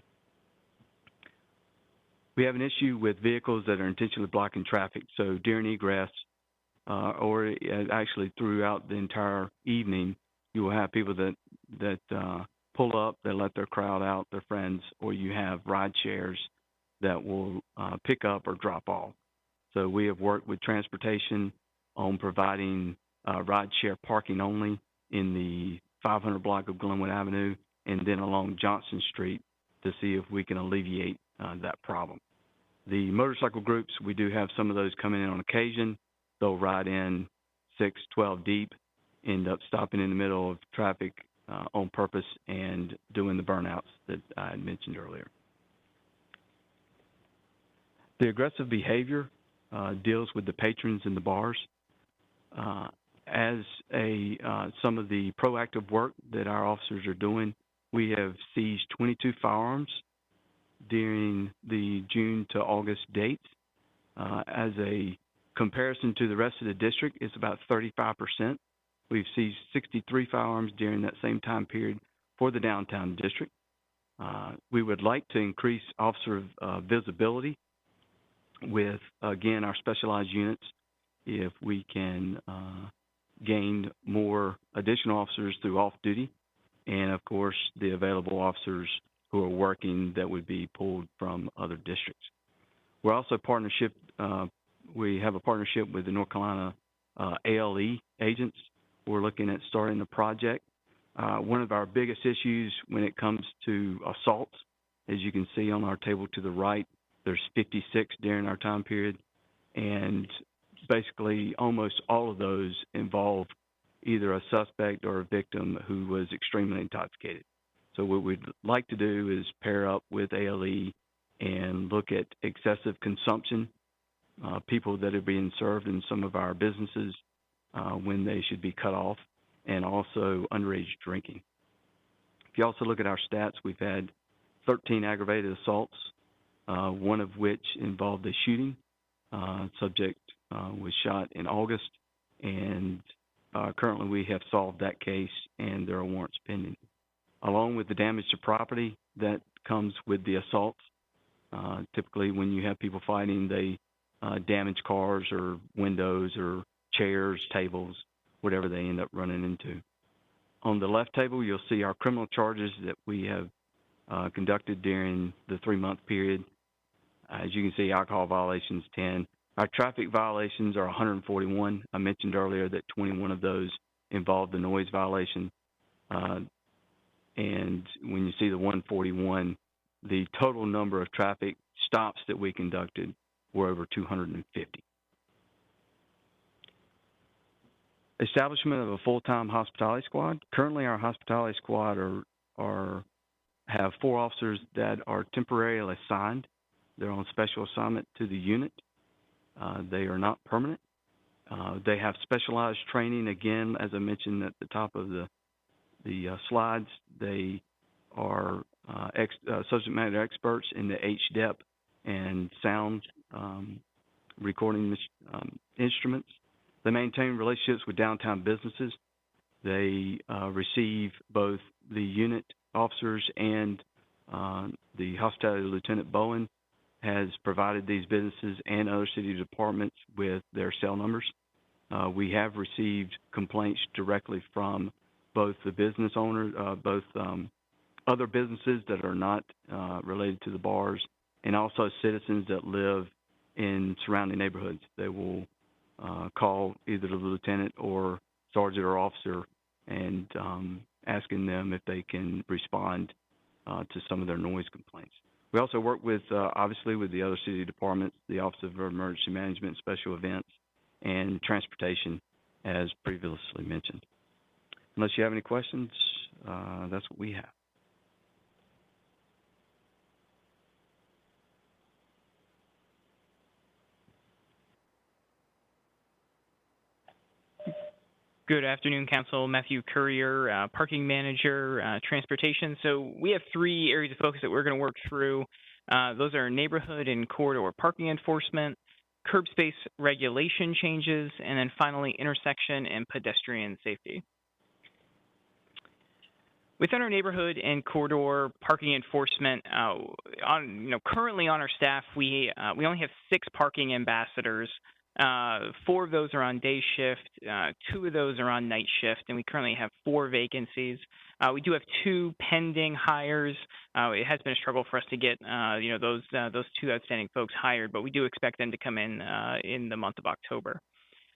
We have an issue with vehicles that are intentionally blocking traffic. So during egress, or actually throughout the entire evening, you will have people that pull up, they let their crowd out, their friends, or you have ride shares that will pick up or drop off. So we have worked with transportation on providing ride share parking only in the 500 block of Glenwood Avenue and then along Johnson Street to see if we can alleviate that problem. The motorcycle groups, we do have some of those coming in on occasion. They'll ride in 6, 12 deep, end up stopping in the middle of traffic on purpose and doing the burnouts that I had mentioned earlier. The aggressive behavior deals with the patrons in the bars. As some of the proactive work that our officers are doing, we have seized 22 firearms during the June to August dates. As a comparison to the rest of the district, it's about 35%. We've seized 63 firearms during that same time period for the downtown district. We would like to increase officer visibility with, again, our specialized units. If we can gain more additional officers through off-duty, and of course, the available officers who are working that would be pulled from other districts. We're also we have a partnership with the North Carolina ALE agents. We're looking at starting a project. One of our biggest issues when it comes to assaults, as you can see on our table to the right, there's 56 during our time period, and basically almost all of those involve either a suspect or a victim who was extremely intoxicated. So what we'd like to do is pair up with ALE and look at excessive consumption, people that are being served in some of our businesses when they should be cut off, and also underage drinking. If you also look at our stats, we've had 13 aggravated assaults, one of which involved a shooting. Subject was shot in August, and currently we have solved that case and there are warrants pending. Along with the damage to property that comes with the assaults, typically when you have people fighting, they damage cars or windows or chairs, tables, whatever they end up running into. On the left table, you'll see our criminal charges that we have conducted during the 3-month period. As you can see, alcohol violations 10. Our traffic violations are 141. I mentioned earlier that 21 of those involved the noise violation. And when you see the 141, the total number of traffic stops that we conducted were over 250. Establishment of a full-time hospitality squad. Currently, our hospitality squad have 4 officers that are temporarily assigned. They're on special assignment to the unit. They are not permanent. They have specialized training. Again, as I mentioned at the top of the slides, they are subject matter experts in the HDEP and sound recording instruments. They maintain relationships with downtown businesses. They receive both the unit officers and the hospitality lieutenant Bowen has provided these businesses and other city departments with their cell numbers. We have received complaints directly from both the business owners, other businesses that are not related to the bars, and also citizens that live in surrounding neighborhoods. They will call either the lieutenant or sergeant or officer and asking them if they can respond to some of their noise complaints. We also work with, obviously, with the other city departments, the Office of Emergency Management, Special Events, and Transportation, as previously mentioned. Unless you have any questions, that's what we have. Good afternoon, Council. Matthew Courier, Parking Manager, Transportation. So we have 3 areas of focus that we're going to work through. Those are neighborhood and corridor parking enforcement, curb space regulation changes, and then finally intersection and pedestrian safety. Within our neighborhood and corridor parking enforcement, currently on our staff, we only have 6 parking ambassadors. 4 of those are on day shift, 2 of those are on night shift, and we currently have 4 vacancies. We do have 2 pending hires. It has been a struggle for us to get those 2 outstanding folks hired, but we do expect them to come in the month of October.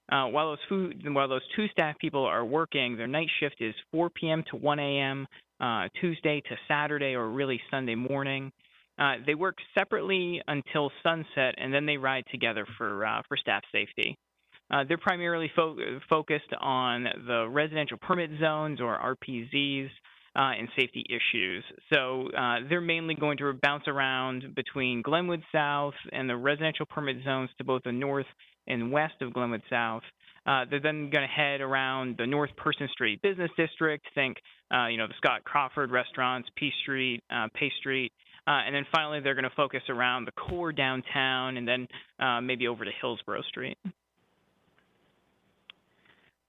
While those 2 staff people are working, their night shift is 4 p.m. to 1 a.m. Tuesday to Saturday, or really Sunday morning. They work separately until sunset, and then they ride together for staff safety. They're primarily focused on the residential permit zones, or RPZs, and safety issues. So they're mainly going to bounce around between Glenwood South and the residential permit zones to both the north and west of Glenwood South. They're then going to head around the North Person Street Business District, think the Scott Crawford restaurants, P Street, Pay Street, and then finally they're going to focus around the core downtown and then maybe over to Hillsborough Street.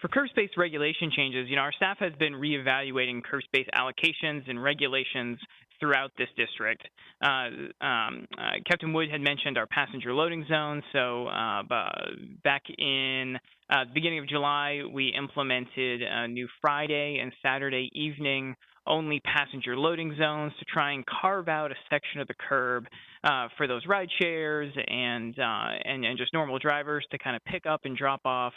For curb space regulation changes, our staff has been reevaluating curb space allocations and regulations throughout this district. Captain Wood had mentioned our passenger loading zone. So back in the beginning of July, we implemented a new Friday and Saturday evening only passenger loading zones to try and carve out a section of the curb for those ride shares and just normal drivers to kind of pick up and drop off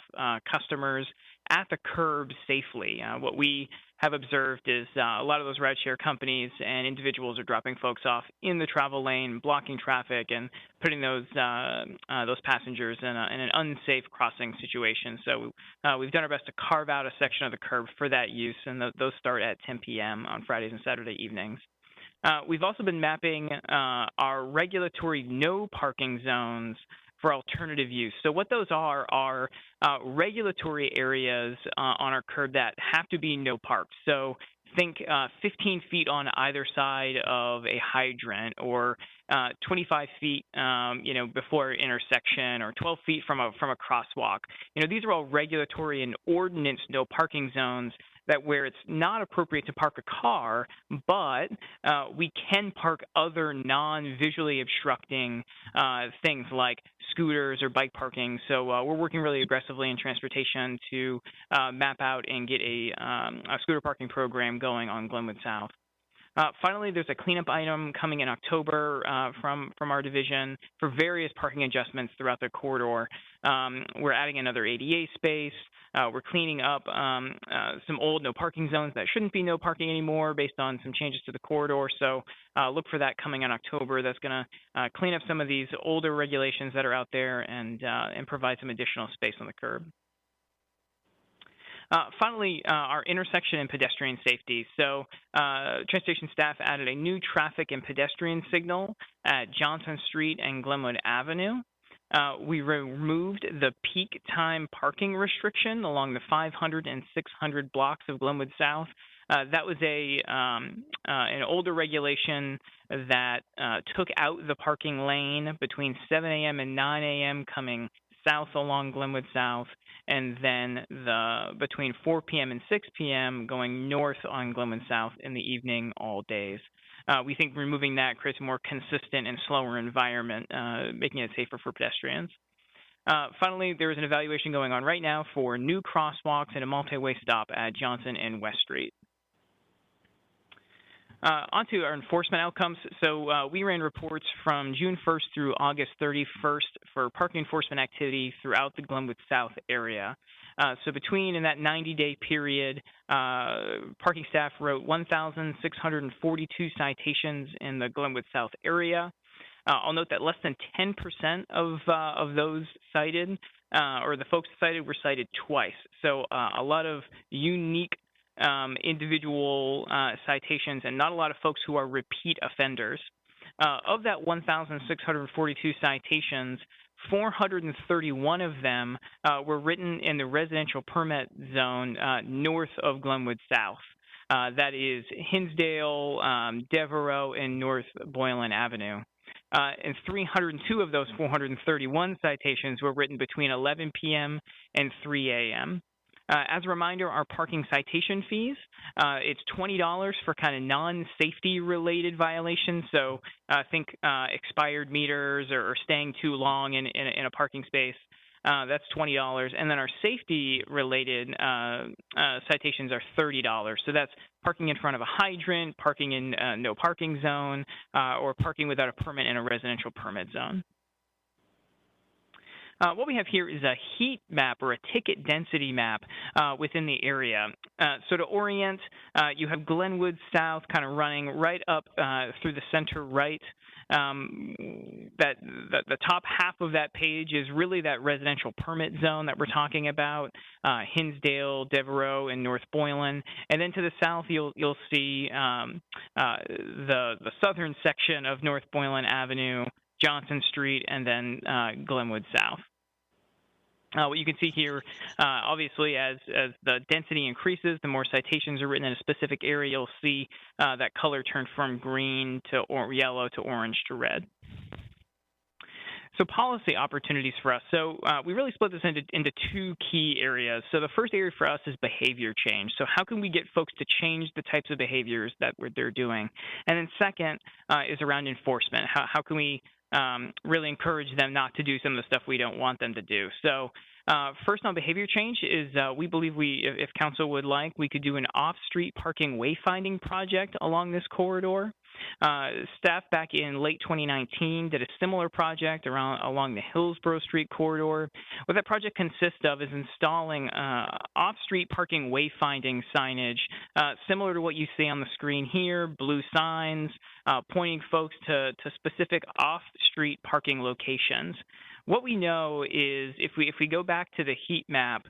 customers at the curb safely. What we have observed is a lot of those rideshare companies and individuals are dropping folks off in the travel lane, blocking traffic, and putting those passengers in an unsafe crossing situation. So we've done our best to carve out a section of the curb for that use, and those start at 10 p.m. on Fridays and Saturday evenings. We've also been mapping our regulatory no parking zones for alternative use. So what those are regulatory areas on our curb that have to be no park. So think 15 feet on either side of a hydrant, or 25 feet, before an intersection, or 12 feet from a crosswalk. These are all regulatory and ordinance no parking zones that where it's not appropriate to park a car, but we can park other non-visually obstructing things like scooters or bike parking. So we're working really aggressively in transportation to map out and get a scooter parking program going on Glenwood South. Finally, there's a cleanup item coming in October from our division for various parking adjustments throughout the corridor. We're adding another ADA space. We're cleaning up some old no parking zones that shouldn't be no parking anymore based on some changes to the corridor. So look for that coming in October. That's going to clean up some of these older regulations that are out there and provide some additional space on the curb. Finally, our intersection and pedestrian safety. So transportation staff added a new traffic and pedestrian signal at Johnson Street and Glenwood Avenue. We removed the peak time parking restriction along the 500 and 600 blocks of Glenwood South. That was an older regulation that took out the parking lane between 7 a.m. and 9 a.m. coming south along Glenwood South, and then between 4 p.m. and 6 p.m. going north on Glenwood South in the evening all days. We think removing that creates a more consistent and slower environment, making it safer for pedestrians. Finally, there is an evaluation going on right now for new crosswalks and a multi-way stop at Johnson and West Street. Onto our enforcement outcomes. So we ran reports from June 1st through August 31st for parking enforcement activity throughout the Glenwood South area. So between in that 90-day period, parking staff wrote 1,642 citations in the Glenwood South area. I'll note that less than 10% of those cited, or the folks cited, were cited twice. So a lot of unique individual citations, and not a lot of folks who are repeat offenders. Of that 1,642 citations, 431 of them were written in the residential permit zone north of Glenwood South. That is Hinsdale, Devereaux, and North Boylan Avenue. And 302 of those 431 citations were written between 11 p.m. and 3 a.m. As a reminder, our parking citation fees, it's $20 for kind of non-safety related violations. So think expired meters or staying too long in a parking space. That's $20. And then our safety related citations are $30. So that's parking in front of a hydrant, parking in no parking zone, or parking without a permit in a residential permit zone. What we have here is a heat map or a ticket density map within the area. So to orient, you have Glenwood South kind of running right up through the center right. That the top half of that page is really that residential permit zone that we're talking about, Hinsdale, Devereaux, and North Boylan. And then to the south, you'll see the southern section of North Boylan Avenue, Johnson Street, and then Glenwood South. What you can see here, obviously, as the density increases, the more citations are written in a specific area, you'll see that color turn from green to yellow to orange to red. So policy opportunities for us. So we really split this into two key areas. So the first area for us is behavior change. So how can we get folks to change the types of behaviors that they're doing? And then second is around enforcement. How can we really encourage them not to do some of the stuff we don't want them to do? So first on behavior change is we believe if council would like, we could do an off-street parking wayfinding project along this corridor. Staff back in late 2019 did a similar project along the Hillsborough Street corridor. What that project consists of is installing off-street parking wayfinding signage, similar to what you see on the screen here, blue signs, pointing folks to specific off-street parking locations. What we know is if we go back to the heat map,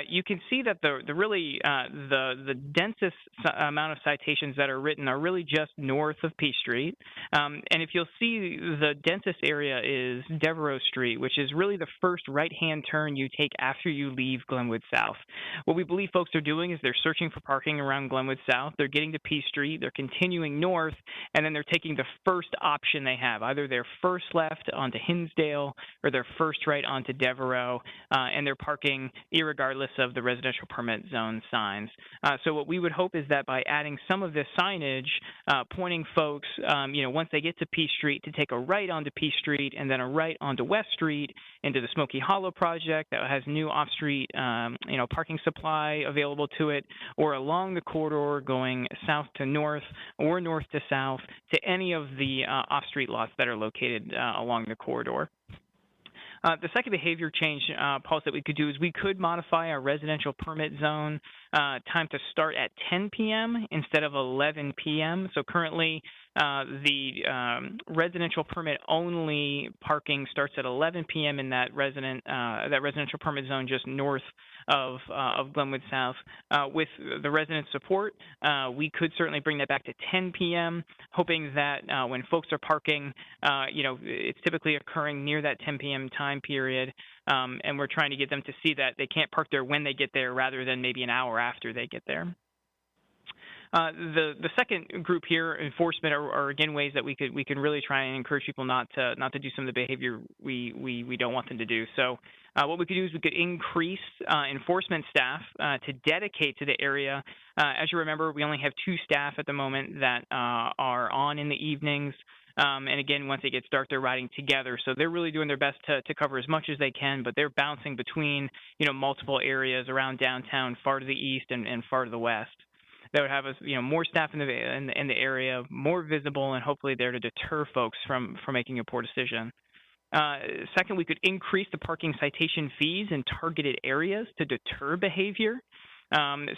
you can see that the densest amount of citations that are written are really just north of P Street. And if you'll see, the densest area is Devereaux Street, which is really the first right-hand turn you take after you leave Glenwood South. What we believe folks are doing is they're searching for parking around Glenwood South. They're getting to P Street. They're continuing north, and then they're taking the first option they have, either their first left onto Hinsdale or their first right onto Devereaux, and they're parking irregardless of the residential permit zone signs. So what we would hope is that by adding some of this signage, pointing folks, once they get to P Street, to take a right onto P Street and then a right onto West Street into the Smoky Hollow project that has new off-street, parking supply available to it, or along the corridor going south to north or north to south to any of the off-street lots that are located along the corridor. The second behavior change policy that we could do is we could modify our residential permit zone time to start at 10 p.m. instead of 11 p.m. So currently, the residential permit only parking starts at 11 p.m. in that residential permit zone just north of Glenwood South. With the resident support, we could certainly bring that back to 10 p.m., hoping that when folks are parking, it's typically occurring near that 10 p.m. time period, and we're trying to get them to see that they can't park there when they get there rather than maybe an hour after they get there. The second group here, enforcement, are again ways that we can really try and encourage people not to do some of the behavior we don't want them to do. So what we could do is we could increase enforcement staff to dedicate to the area. As you remember, we only have 2 staff at the moment that are on in the evenings. And again, once it gets dark, they're riding together. So they're really doing their best to cover as much as they can, but they're bouncing between, multiple areas around downtown, far to the east and far to the west. that would have us, more staff in the area, more visible, and hopefully there to deter folks from making a poor decision. Second, we could increase the parking citation fees in targeted areas to deter behavior.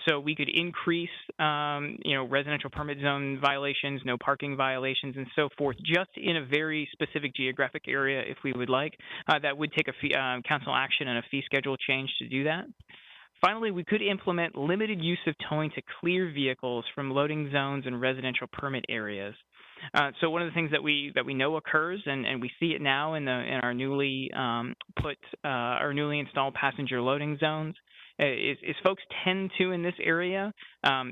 So we could increase, residential permit zone violations, no parking violations, and so forth, just in a very specific geographic area if we would like. That would take a council action and a fee schedule change to do that. Finally, we could implement limited use of towing to clear vehicles from loading zones and residential permit areas. So one of the things that we know occurs, and we see it now in our newly installed passenger loading zones, is folks tend to, in this area,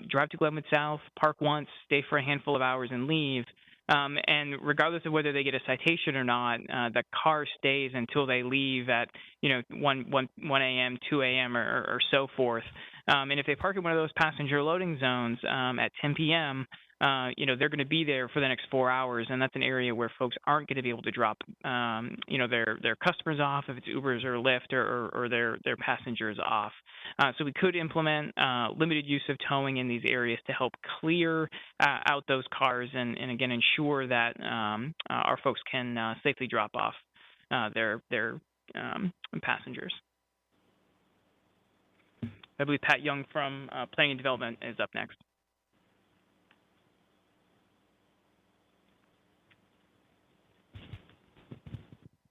drive to Glenwood South, park once, stay for a handful of hours, and leave. And regardless of whether they get a citation or not, the car stays until they leave at 1 a.m., 2 a.m., or so forth. And if they park in one of those passenger loading zones at 10 p.m., they're going to be there for the next 4 hours, and that's an area where folks aren't going to be able to drop, their customers off if it's Ubers or Lyft or their passengers off. So we could implement limited use of towing in these areas to help clear out those cars and again ensure that our folks can safely drop off their passengers. I believe Pat Young from Planning and Development is up next.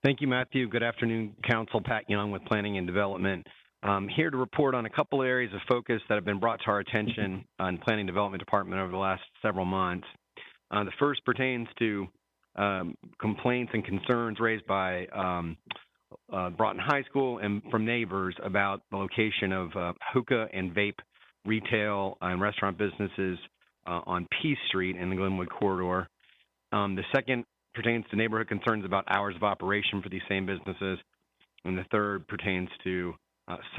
Thank you, Matthew. Good afternoon, Council. Pat Young with Planning and Development. Here to report on a couple areas of focus that have been brought to our attention in Planning and Development Department over the last several months. The first pertains to complaints and concerns raised by Broughton High School and from neighbors about the location of hookah and vape retail and restaurant businesses on Peace Street in the Glenwood corridor. The second pertains to neighborhood concerns about hours of operation for these same businesses. And the third pertains to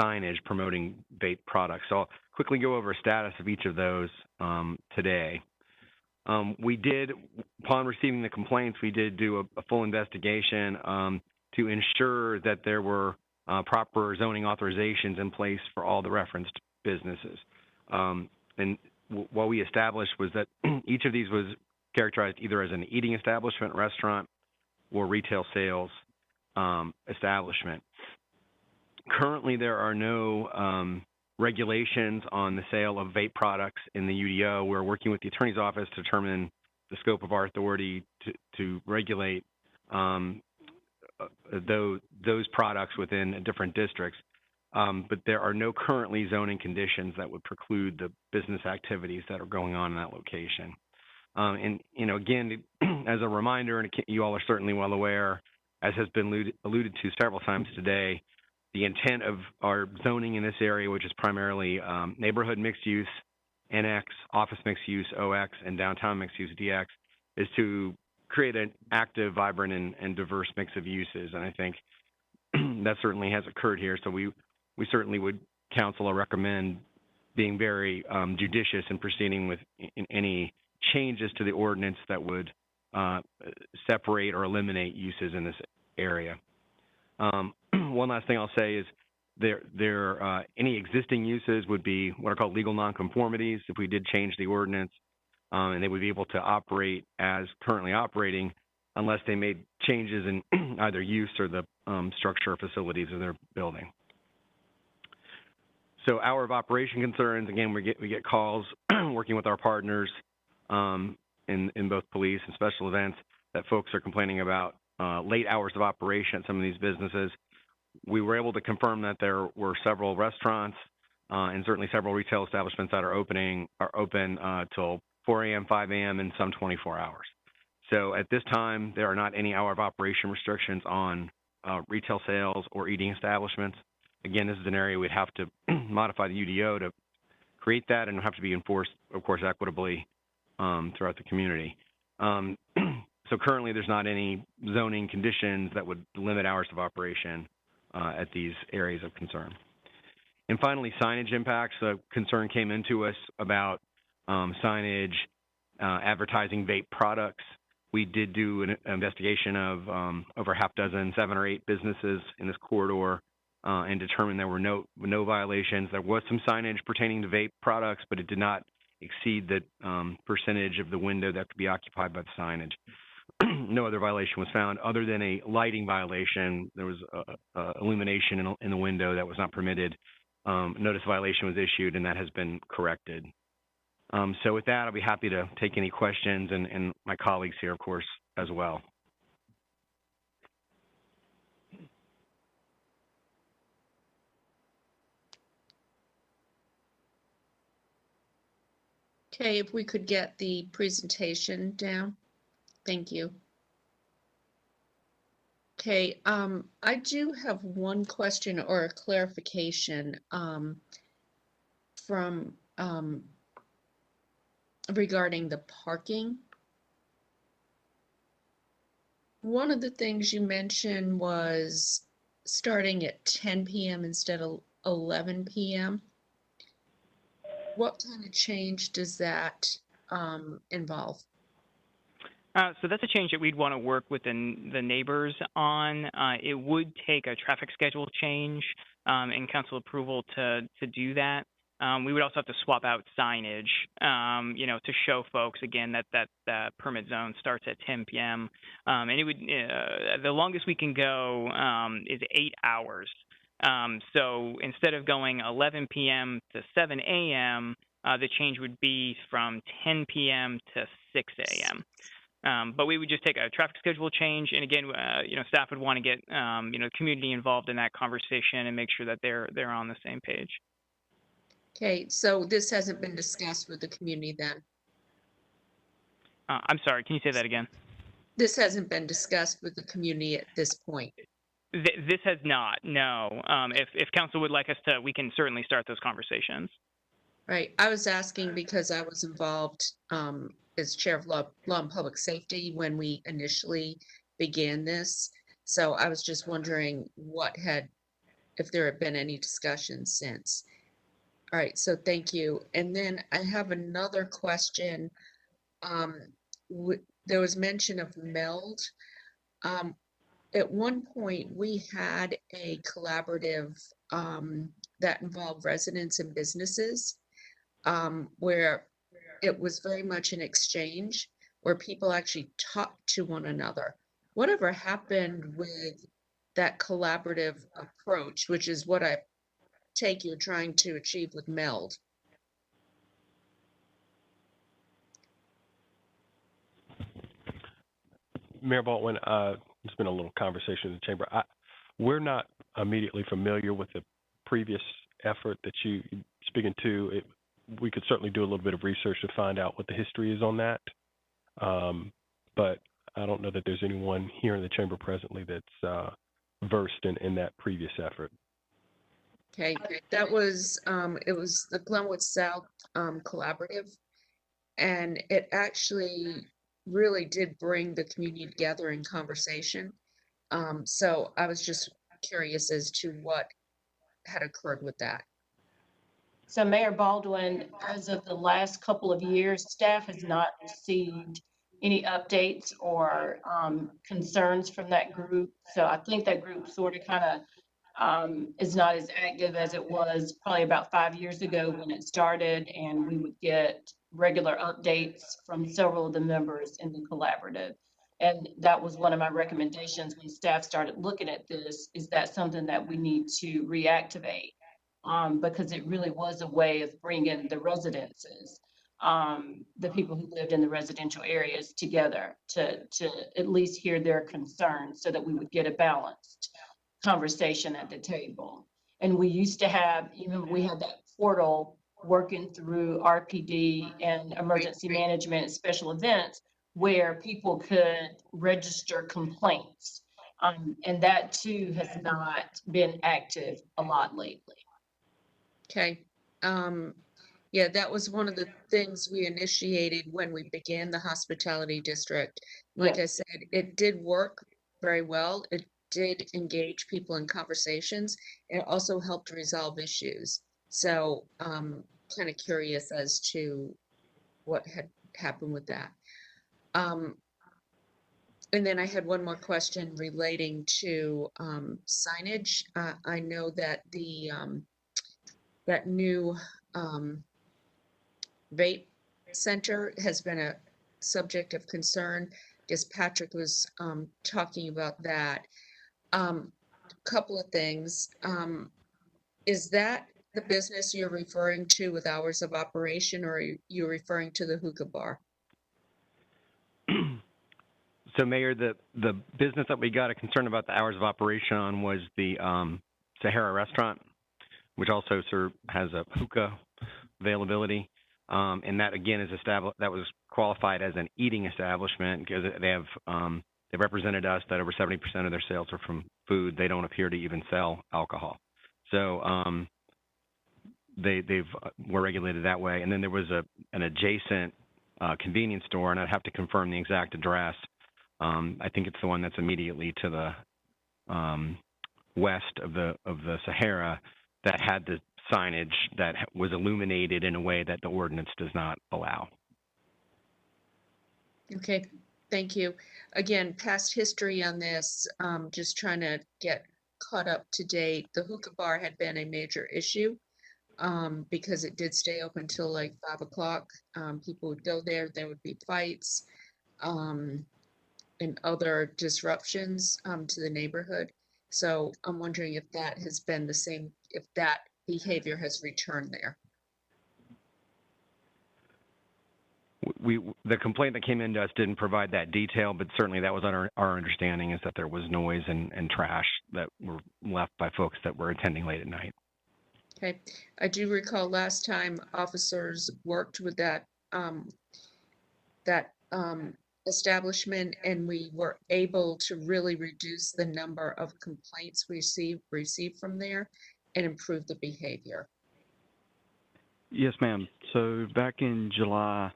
signage promoting vape products. So I'll quickly go over a status of each of those today. We did, upon receiving the complaints, we did do a full investigation to ensure that there were proper zoning authorizations in place for all the referenced businesses. And what we established was that each of these was characterized either as an eating establishment, restaurant, or retail sales establishment. Currently, there are no regulations on the sale of vape products in the UDO. We're working with the Attorney's Office to determine the scope of our authority to regulate those products within different districts. But there are no currently zoning conditions that would preclude the business activities that are going on in that location. And, again, as a reminder, and you all are certainly well aware, as has been alluded to several times today, the intent of our zoning in this area, which is primarily neighborhood mixed use, NX, office mixed use, OX, and downtown mixed use, DX, is to create an active, vibrant, and diverse mix of uses. And I think that certainly has occurred here. So we certainly would counsel or recommend being very judicious in proceeding with any changes to the ordinance that would separate or eliminate uses in this area. One last thing I'll say is any existing uses would be what are called legal nonconformities if we did change the ordinance, and they would be able to operate as currently operating unless they made changes in either use or the structure or facilities of their building. So hour of operation concerns, again, we get calls working with our partners in both police and special events that folks are complaining about late hours of operation at some of these businesses. We were able to confirm that there were several restaurants and certainly several retail establishments that are open till 4 a.m., 5 a.m., and some 24 hours. So at this time, there are not any hour of operation restrictions on retail sales or eating establishments. Again, this is an area we'd have to modify the UDO to create that, and have to be enforced, of course, equitably throughout the community. So currently, there's not any zoning conditions that would limit hours of operation at these areas of concern. And finally, signage impacts. A concern came into us about signage advertising vape products. We did do an investigation of over half dozen, 7 or 8 businesses in this corridor and determined there were no violations. There was some signage pertaining to vape products, but it did not exceed the percentage of the window that could be occupied by the signage. No other violation was found other than a lighting violation. There was illumination in the window that was not permitted. Notice violation was issued, and that has been corrected. So with that, I'll be happy to take any questions, and my colleagues here, of course, as well. Okay, if we could get the presentation down. Thank you. Okay, I do have one question or a clarification from regarding the parking. One of the things you mentioned was starting at 10 p.m. instead of 11 p.m. What kind of change does that involve? So that's a change that we'd want to work with the neighbors on. It would take a traffic schedule change and council approval to do that. We would also have to swap out signage, to show folks again that permit zone starts at 10 p.m. And it would the longest we can go is 8 hours. So instead of going 11 p.m. to 7 a.m., the change would be from 10 p.m. to 6 a.m. But we would just take a traffic schedule change, and again, staff would want to get the community involved in that conversation and make sure that they're on the same page. Okay, so this hasn't been discussed with the community then? I'm sorry, can you say that again? This hasn't been discussed with the community at this point? This has not, no. If council would like us to, we can certainly start those conversations. Right, I was asking because I was involved as chair of law and public safety when we initially began this. So I was just wondering if there had been any discussions since. All right, so thank you. And then I have another question. There was mention of MELD. At one point, we had a collaborative that involved residents and businesses where it was very much an exchange where people actually talked to one another. Whatever happened with that collaborative approach, which is what I take you're trying to achieve with MELD? Mayor Baldwin, there's been a little conversation in the chamber. We're not immediately familiar with the previous effort that you're speaking to. We could certainly do a little bit of research to find out what the history is on that. But I don't know that there's anyone here in the chamber presently that's versed in that previous effort. Okay, that was, it was the Glenwood South Collaborative, and it actually really did bring the community together in conversation. So I was just curious as to what had occurred with that. So Mayor Baldwin, as of the last couple of years, staff has not received any updates or concerns from that group. So I think that group sort of kind of is not as active as it was probably about 5 years ago when it started, and we would get regular updates from several of the members in the collaborative. And that was one of my recommendations when staff started looking at this, is that something that we need to reactivate, because it really was a way of bringing the residences, the people who lived in the residential areas together to at least hear their concerns so that we would get a balanced conversation at the table. And we used to have, we had that portal working through RPD and emergency management and special events where people could register complaints. And that too has not been active a lot lately. Okay. Yeah, that was one of the things we initiated when we began the hospitality district. Like I said, it did work very well. It did engage people in conversations. It also helped resolve issues. So kind of curious as to what had happened with that. And then I had one more question relating to signage. I know that the that new vape center has been a subject of concern. I guess Patrick was talking about that. Couple of things. Is that the business you're referring to with hours of operation, or are you referring to the hookah bar? So, Mayor, the business that we got a concern about the hours of operation on was the Sahara restaurant, which also has a hookah availability. And that, again, is established. That was qualified as an eating establishment because they represented us that over 70% of their sales are from food. They don't appear to even sell alcohol. So were regulated that way. And then there was an adjacent convenience store, and I'd have to confirm the exact address. I think it's the one that's immediately to the west of the Sahara that had the signage that was illuminated in a way that the ordinance does not allow. Okay, thank you. Again, past history on this, just trying to get caught up to date. The hookah bar had been a major issue because it did stay open till like 5 o'clock. People would go there, there would be fights and other disruptions to the neighborhood. So I'm wondering if that has been the same, if that behavior has returned there. The complaint that came into us didn't provide that detail, but certainly that was our understanding, is that there was noise and trash that were left by folks that were attending late at night. Okay, I do recall last time officers worked with that establishment, and we were able to really reduce the number of complaints we received from there and improve the behavior. Yes, ma'am. So back in July,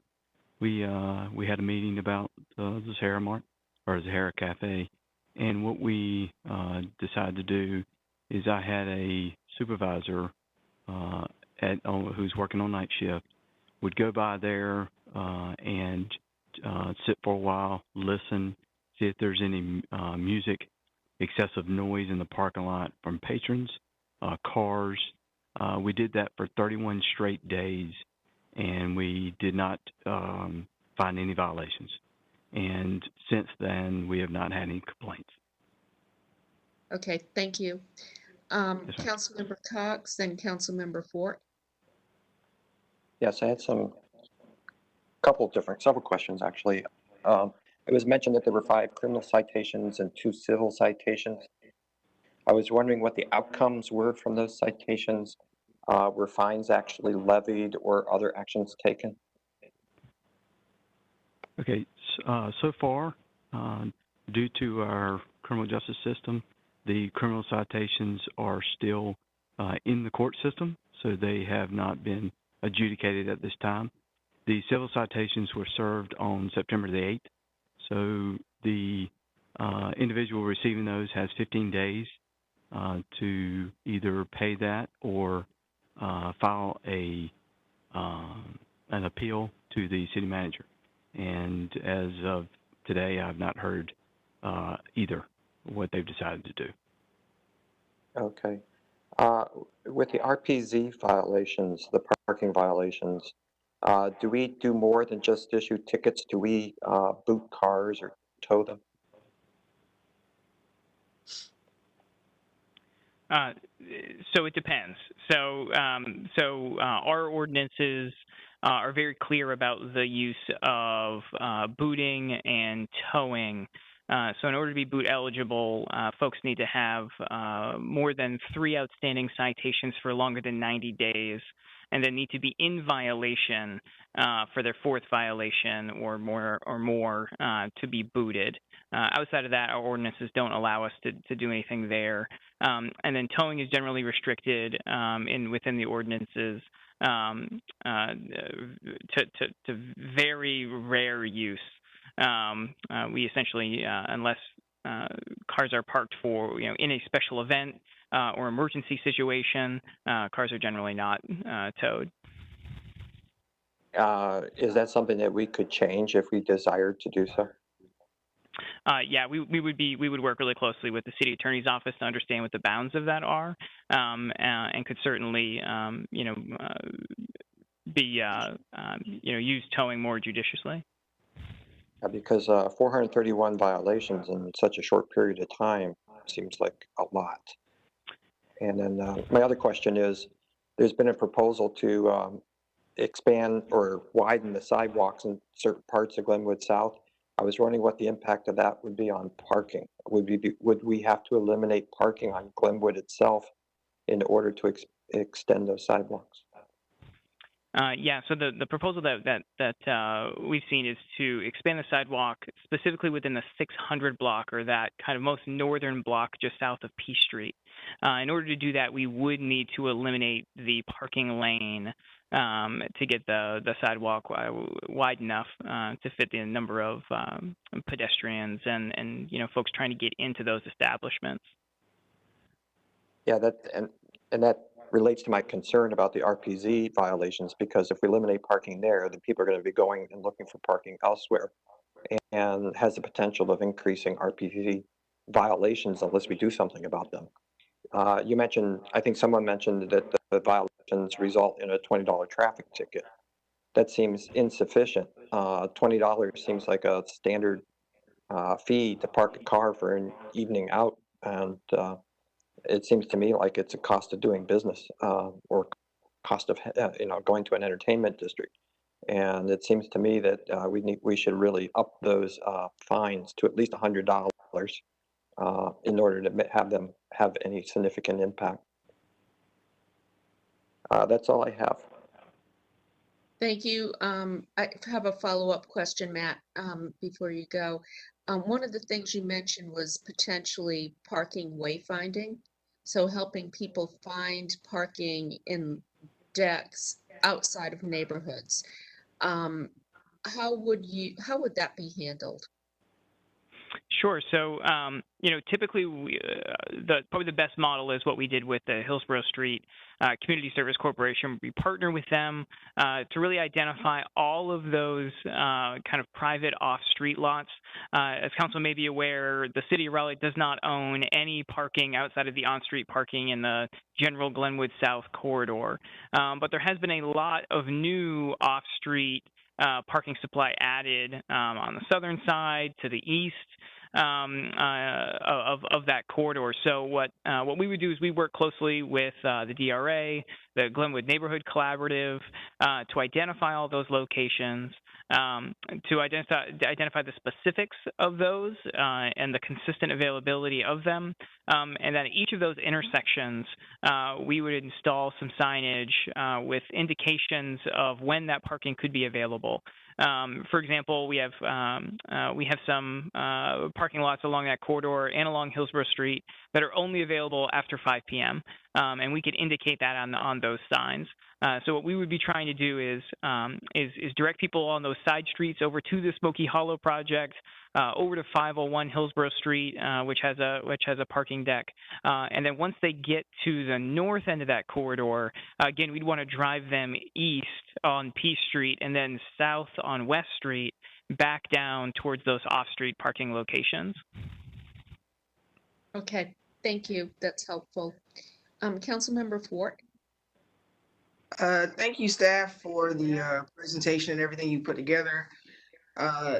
we had a meeting about the Sahara Mart or Sahara Cafe, and what we decided to do is I had a supervisor who's working on night shift would go by there and sit for a while, listen, see if there's any music, excessive noise in the parking lot from patrons, cars. We did that for 31 straight days, and we did not find any violations. And since then, we have not had any complaints. Okay, thank you. Councilmember Cox and Councilmember Fort. Yes, I had several questions, actually. It was mentioned that there were 5 criminal citations and 2 civil citations. I was wondering what the outcomes were from those citations. Were fines actually levied or other actions taken? Okay, so far, due to our criminal justice system, the criminal citations are still in the court system, so they have not been adjudicated at this time. The civil citations were served on September the 8th, so the individual receiving those has 15 days to either pay that or file an appeal to the city manager. And as of today, I've not heard either what they've decided to do. Okay. With the RPZ violations, the parking violations, do we do more than just issue tickets? Do we boot cars or tow them? So it depends. So our ordinances are very clear about the use of booting and towing. So in order to be boot eligible, folks need to have more than 3 outstanding citations for longer than 90 days, and then need to be in violation for their 4th violation or more to be booted. Outside of that, our ordinances don't allow us to do anything there. And then towing is generally restricted within the ordinances to very rare use. We essentially, unless cars are parked for, in a special event or emergency situation, cars are generally not towed. Is that something that we could change if we desired to do so? Yeah, we would work really closely with the city attorney's office to understand what the bounds of that are, and could certainly be used towing more judiciously. Because 431 violations in such a short period of time seems like a lot. And then my other question is, there's been a proposal to expand or widen the sidewalks in certain parts of Glenwood South. I was wondering what the impact of that would be on parking. Would we have to eliminate parking on Glenwood itself in order to extend those sidewalks? Yeah, so the proposal that we've seen is to expand the sidewalk specifically within the 600 block, or that kind of most northern block just south of P Street. In order to do that, we would need to eliminate the parking lane to get the sidewalk wide enough to fit the number of pedestrians and folks trying to get into those establishments. Yeah, and that relates to my concern about the RPZ violations, because if we eliminate parking there, then people are going to be going and looking for parking elsewhere, and has the potential of increasing RPZ violations unless we do something about them. You mentioned, I think someone mentioned that the violations result in a $20 traffic ticket. That seems insufficient. $20 seems like a standard fee to park a car for an evening out, and it seems to me like it's a cost of doing business, or cost of going to an entertainment district. And it seems to me that we should really up those fines to at least $100 in order to have them have any significant impact. That's all I have. Thank you. I have a follow-up question, Matt, before you go. One of the things you mentioned was potentially parking wayfinding. So helping people find parking in decks outside of neighborhoods. How would that be handled? Sure. So, typically, probably the best model is what we did with the Hillsborough Street Community Service Corporation. We partner with them to really identify all of those kind of private off-street lots. As council may be aware, the city of Raleigh does not own any parking outside of the on-street parking in the general Glenwood South corridor. But there has been a lot of new off-street parking supply added on the southern side, to the east of that corridor. So what we would do is we work closely with the DRA, the Glenwood Neighborhood Collaborative, to identify all those locations, to identify the specifics of those and the consistent availability of them. And then at each of those intersections, we would install some signage with indications of when that parking could be available. For example, we have some parking lots along that corridor and along Hillsborough Street that are only available after 5 p.m. And we could indicate that on those signs. So what we would be trying to do is direct people on those side streets over to the Smoky Hollow project, over to 501 Hillsborough Street, which has a parking deck, and then once they get to the north end of that corridor, again, we'd want to drive them east on P Street and then south on West Street, back down towards those off-street parking locations. Okay, thank you. That's helpful. Councilmember Fort. Thank you, staff, for the presentation and everything you put together.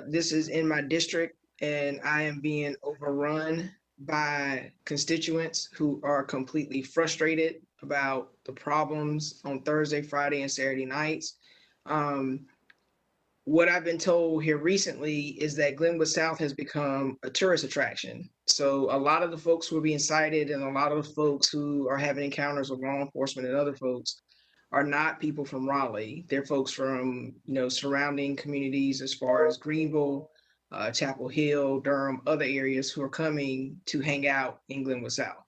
This is in my district, and I am being overrun by constituents who are completely frustrated about the problems on Thursday, Friday, and Saturday nights. What I've been told here recently is that Glenwood South has become a tourist attraction. So a lot of the folks who are being cited and a lot of the folks who are having encounters with law enforcement and other folks are not people from Raleigh. They're folks from, surrounding communities as far as Greenville, Chapel Hill, Durham, other areas who are coming to hang out in Glenwood South.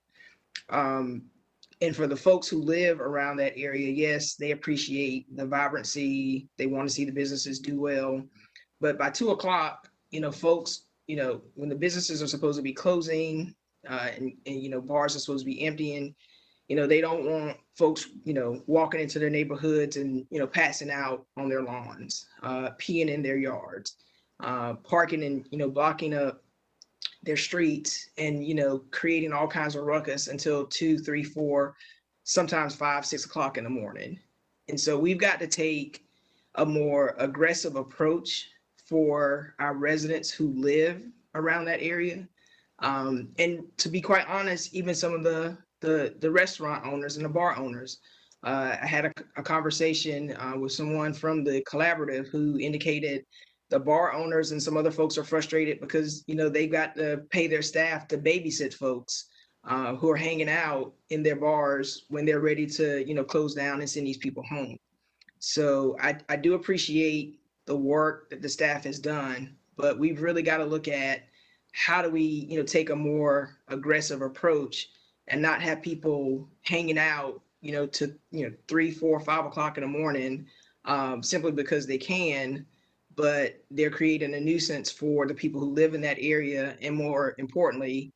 And for the folks who live around that area, yes, they appreciate the vibrancy. They want to see the businesses do well. But by 2 o'clock, folks, when the businesses are supposed to be closing and bars are supposed to be emptying, they don't want folks, walking into their neighborhoods and, passing out on their lawns, peeing in their yards, parking and, blocking up their streets and, creating all kinds of ruckus until 2, 3, 4, sometimes 5, 6 o'clock in the morning. And so we've got to take a more aggressive approach for our residents who live around that area. And to be quite honest, even some of the restaurant owners and the bar owners. I had a conversation with someone from the collaborative who indicated the bar owners and some other folks are frustrated because, you know, they've got to pay their staff to babysit folks who are hanging out in their bars when they're ready to, you know, close down and send these people home. So I do appreciate the work that the staff has done, but we've really got to look at how do we, you know, take a more aggressive approach and not have people hanging out, you know, to, you know, 3, 4, 5 o'clock in the morning simply because they can, but they're creating a nuisance for the people who live in that area. And more importantly,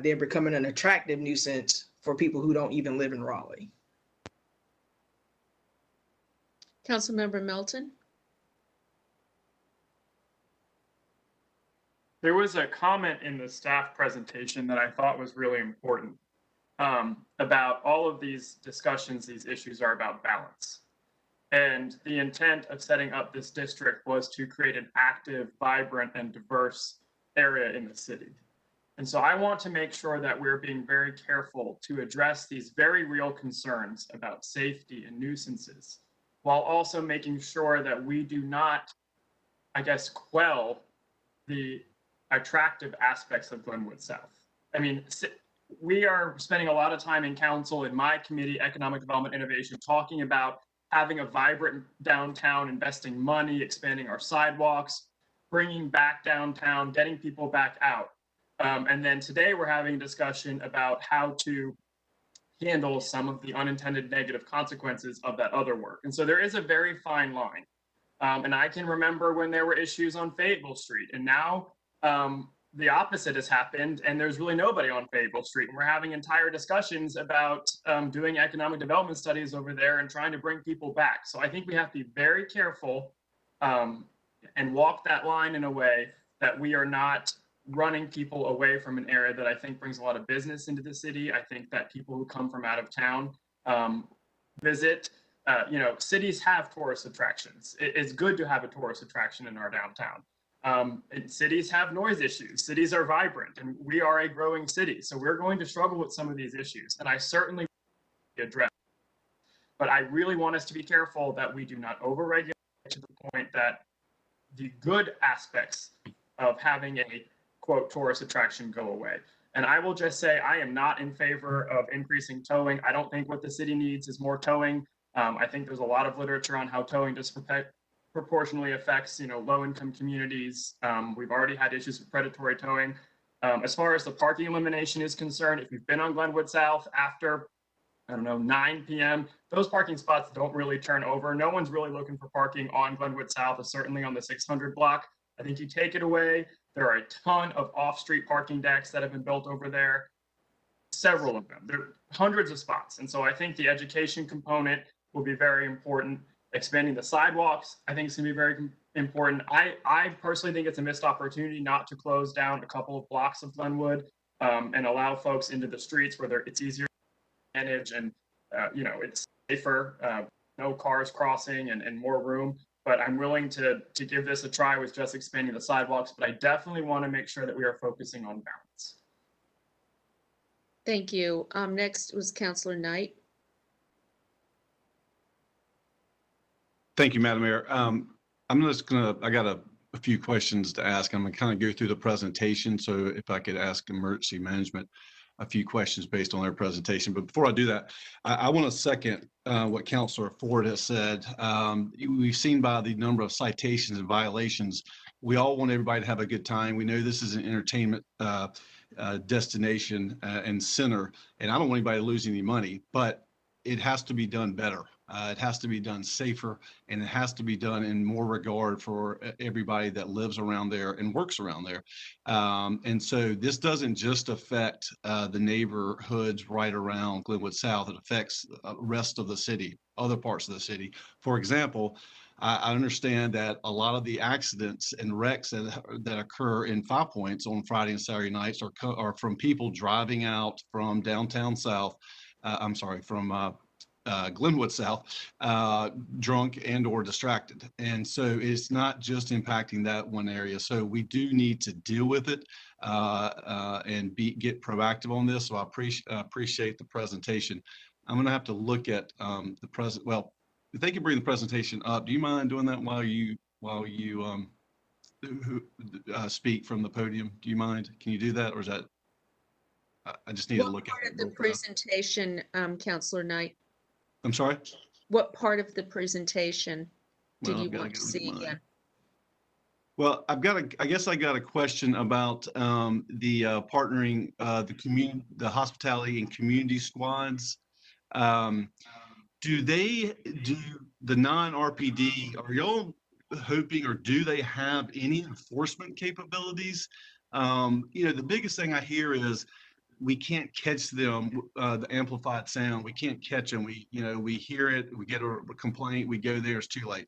they're becoming an attractive nuisance for people who don't even live in Raleigh. Councilmember Melton. There was a comment in the staff presentation that I thought was really important about all of these discussions, these issues are about balance. And the intent of setting up this district was to create an active, vibrant, and diverse area in the city. And so I want to make sure that we're being very careful to address these very real concerns about safety and nuisances, while also making sure that we do not, I guess, quell the attractive aspects of Glenwood South. I mean, we are spending a lot of time in council, in my committee, Economic Development Innovation, talking about having a vibrant downtown, investing money, expanding our sidewalks, bringing back downtown, getting people back out. And then today we're having a discussion about how to handle some of the unintended negative consequences of that other work. And so there is a very fine line. And I can remember when there were issues on Fayetteville Street, and now the opposite has happened, and there's really nobody on Fayetteville Street. And we're having entire discussions about doing economic development studies over there and trying to bring people back. So I think we have to be very careful and walk that line in a way that we are not running people away from an area that I think brings a lot of business into the city. I think that people who come from out of town visit. You know, cities have tourist attractions. It's good to have a tourist attraction in our downtown. And cities have noise issues. Cities are vibrant, and we are a growing city. So we're going to struggle with some of these issues, and I certainly address. But I really want us to be careful that we do not overregulate to the point that the good aspects of having a quote tourist attraction go away. And I will just say I am not in favor of increasing towing. I don't think what the city needs is more towing. I think there's a lot of literature on how towing disproportionately affects, you know, low-income communities. We've already had issues with predatory towing. As far as the parking elimination is concerned, if you've been on Glenwood South after, I don't know, 9 p.m., those parking spots don't really turn over. No one's really looking for parking on Glenwood South, certainly on the 600 block. I think you take it away. There are a ton of off-street parking decks that have been built over there, several of them. There are hundreds of spots. And so I think the education component will be very important. Expanding the sidewalks, I think, is going to be very important. I personally think it's a missed opportunity not to close down a couple of blocks of Glenwood and allow folks into the streets where it's easier to manage and, you know, it's safer, no cars crossing and more room. But I'm willing to give this a try with just expanding the sidewalks. But I definitely want to make sure that we are focusing on balance. Thank you. Next was Councilor Knight. Thank you, Madam Mayor. I'm just I got a few questions to ask. I'm gonna kind of go through the presentation. So if I could ask emergency management a few questions based on their presentation. But before I do that, I want to second what Councilor Ford has said. We've seen by the number of citations and violations, we all want everybody to have a good time. We know this is an entertainment destination and center, and I don't want anybody to lose any money, but it has to be done better. It has to be done safer, and it has to be done in more regard for everybody that lives around there and works around there. And so this doesn't just affect the neighborhoods right around Glenwood South. It affects the rest of the city, other parts of the city. For example, I understand that a lot of the accidents and wrecks that occur in Five Points on Friday and Saturday nights are from people driving out from downtown South. I'm sorry, from Glenwood South, drunk and or distracted. And so it's not just impacting that one area. So we do need to deal with it and get proactive on this. So I appreciate the presentation. I'm going to have to look at the present. Well, if they can bring the presentation up, do you mind doing that while you speak from the podium? Do you mind? Can you do that, or is that? I just need to look at What part it of the real fast. presentation, Counselor Knight? I'm sorry? What part of the presentation did Well, you I've gotta want to go to see mine. again? Well, I guess I got a question about the partnering the hospitality and community squads. Do the non-RPD, are y'all hoping, or do they have any enforcement capabilities? The biggest thing I hear is we can't catch them, the amplified sound. We can't catch them. We hear it, we get a complaint, we go there, it's too late.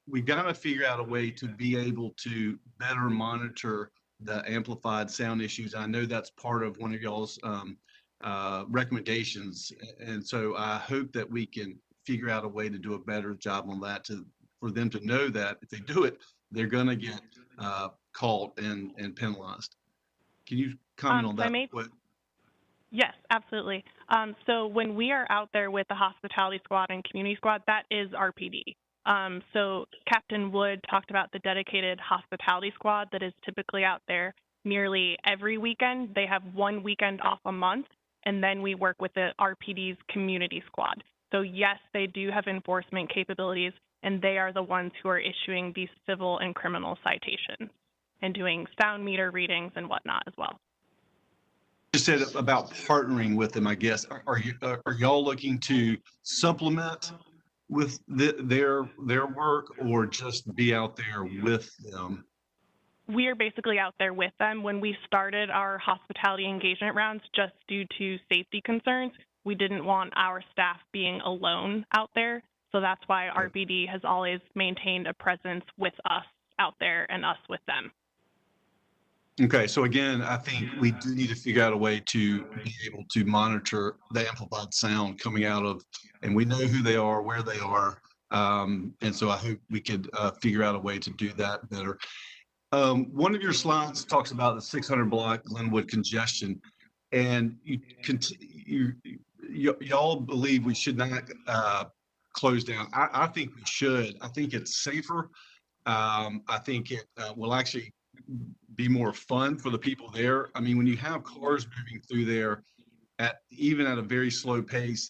We got to figure out a way to be able to better monitor the amplified sound issues. I know that's part of one of y'all's recommendations. And so I hope that we can figure out a way to do a better job on that for them to know that if they do it, they're going to get caught and penalized. Can you comment on that? Yes, absolutely. So when we are out there with the hospitality squad and community squad, that is RPD. So Captain Wood talked about the dedicated hospitality squad that is typically out there nearly every weekend. They have one weekend off a month, and then we work with the RPD's community squad. So yes, they do have enforcement capabilities, and they are the ones who are issuing these civil and criminal citations and doing sound meter readings and whatnot as well. You said about partnering with them, I guess. Are y'all looking to supplement with their work, or just be out there with them? We are basically out there with them. When we started our hospitality engagement rounds, just due to safety concerns, we didn't want our staff being alone out there. So that's why RPD has always maintained a presence with us out there and us with them. Okay, so again, I think we do need to figure out a way to be able to monitor the amplified sound coming out of, and we know who they are, where they are, and so I hope we could figure out a way to do that better. One of your slides talks about the 600 block Glenwood congestion, and y'all believe we should not close down. I think we should. I think it's safer. I think it will actually be more fun for the people there. I mean, when you have cars moving through there even at a very slow pace,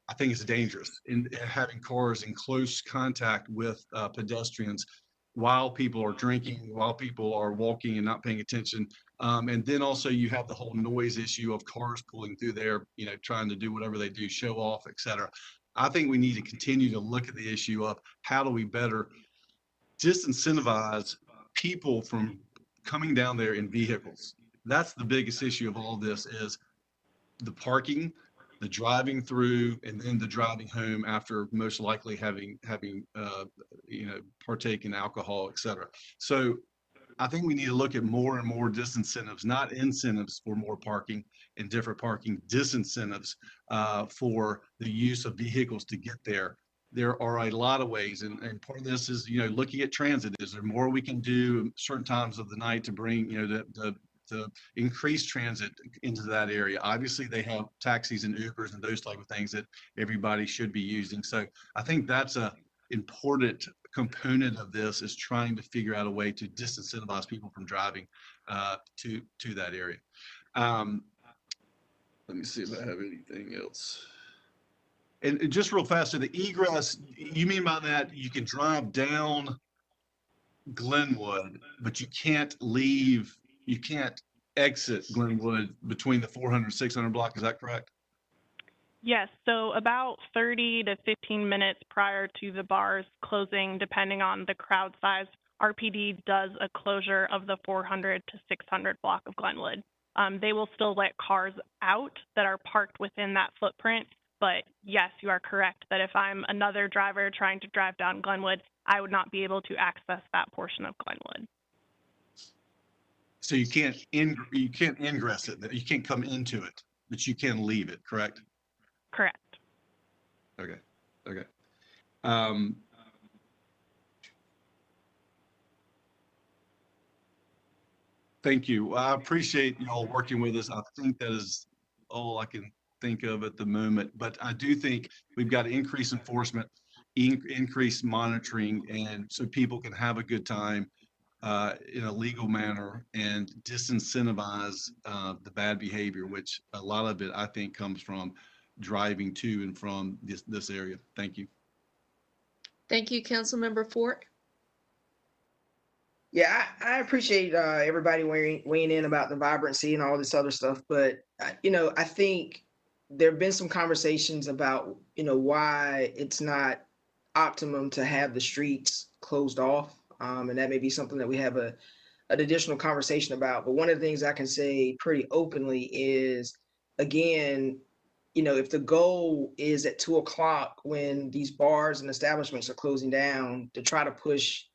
I think it's dangerous in having cars in close contact with pedestrians while people are drinking, while people are walking and not paying attention. And then also you have the whole noise issue of cars pulling through there, trying to do whatever they do, show off, et cetera. I think we need to continue to look at the issue of how do we better disincentivize people from coming down there in vehicles. That's the biggest issue of all this, is the parking, the driving through, and then the driving home after most likely having partake in alcohol, et cetera. So I think we need to look at more and more disincentives, not incentives for more parking and different parking, disincentives for the use of vehicles to get there. There are a lot of ways, and part of this is, looking at transit. Is there more we can do certain times of the night to bring, to increase transit into that area? Obviously, they have taxis and Ubers and those type of things that everybody should be using. So I think that's a important component of this, is trying to figure out a way to disincentivize people from driving to that area. Let me see if I have anything else. And just real fast, so the egress, you mean by that you can drive down Glenwood, but you can't exit Glenwood between the 400 600 block, is that correct? Yes, so about 30 to 15 minutes prior to the bars closing, depending on the crowd size, RPD does a closure of the 400 to 600 block of Glenwood. They will still let cars out that are parked within that footprint, but yes, you are correct that if I'm another driver trying to drive down Glenwood, I would not be able to access that portion of Glenwood. So you can't ingress it, you can't come into it, but you can leave it, correct? Correct. Okay. Okay. Um, Thank you. I appreciate y'all working with us. I think that is all I can think of at the moment, but I do think we've got to increase enforcement, increase monitoring, and so people can have a good time in a legal manner and disincentivize the bad behavior, which a lot of it I think comes from driving to and from this area. Thank you. Thank you, Councilmember Fort. Yeah, I appreciate everybody weighing in about the vibrancy and all this other stuff, but I think there have been some conversations about why it's not optimum to have the streets closed off, and that may be something that we have an additional conversation about. But one of the things I can say pretty openly is, again, if the goal is at 2 o'clock when these bars and establishments are closing down to try to push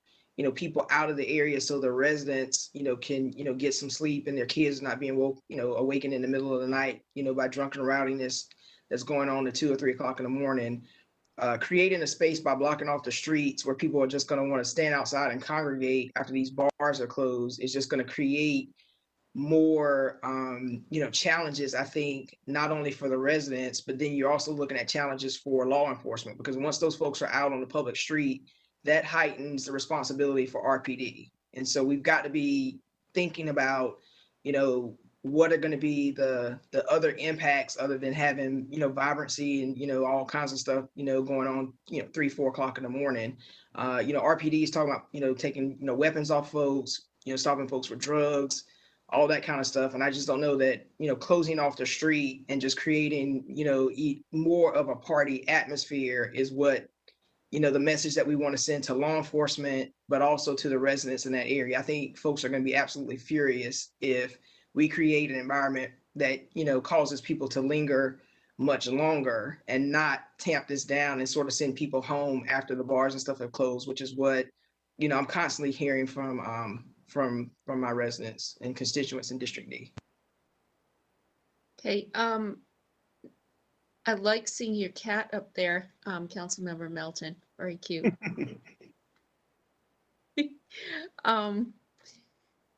people out of the area so the residents can get some sleep and their kids not being awakened in the middle of the night by drunken rowdiness that's going on at 2 or 3 o'clock in the morning. Creating a space by blocking off the streets where people are just going to want to stand outside and congregate after these bars are closed is just going to create more challenges, I think, not only for the residents, but then you're also looking at challenges for law enforcement, because once those folks are out on the public street, that heightens the responsibility for RPD. And so we've got to be thinking about what are going to be the other impacts other than having vibrancy and all kinds of stuff going on 3-4 o'clock in the morning. RPD is talking about taking weapons off folks, stopping folks for drugs, all that kind of stuff. And I just don't know that closing off the street and just creating more of a party atmosphere is what the message that we want to send to law enforcement, but also to the residents in that area. I think folks are going to be absolutely furious if we create an environment that causes people to linger much longer and not tamp this down and sort of send people home after the bars and stuff have closed, which is what I'm constantly hearing from my residents and constituents in District D. Okay, I like seeing your cat up there, Councilmember Melton. Very cute.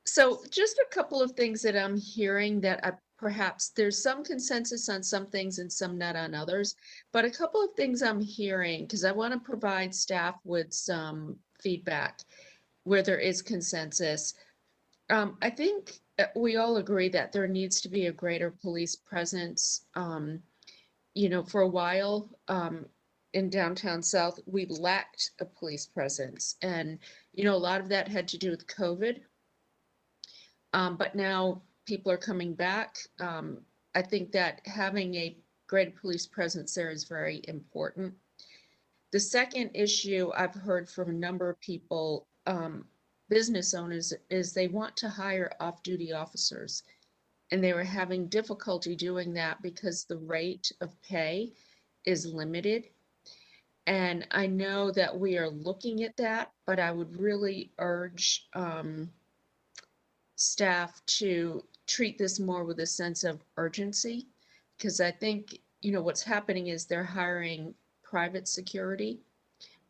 So just a couple of things that I'm hearing that perhaps there's some consensus on some things and some not on others, but a couple of things I'm hearing, because I want to provide staff with some feedback where there is consensus. I think we all agree that there needs to be a greater police presence. For a while in downtown South, we lacked a police presence. And, a lot of that had to do with COVID. But now people are coming back. I think that having a greater police presence there is very important. The second issue I've heard from a number of people, business owners, is they want to hire off-duty officers. And they were having difficulty doing that because the rate of pay is limited. And I know that we are looking at that, but I would really urge staff to treat this more with a sense of urgency, because I think, what's happening is they're hiring private security.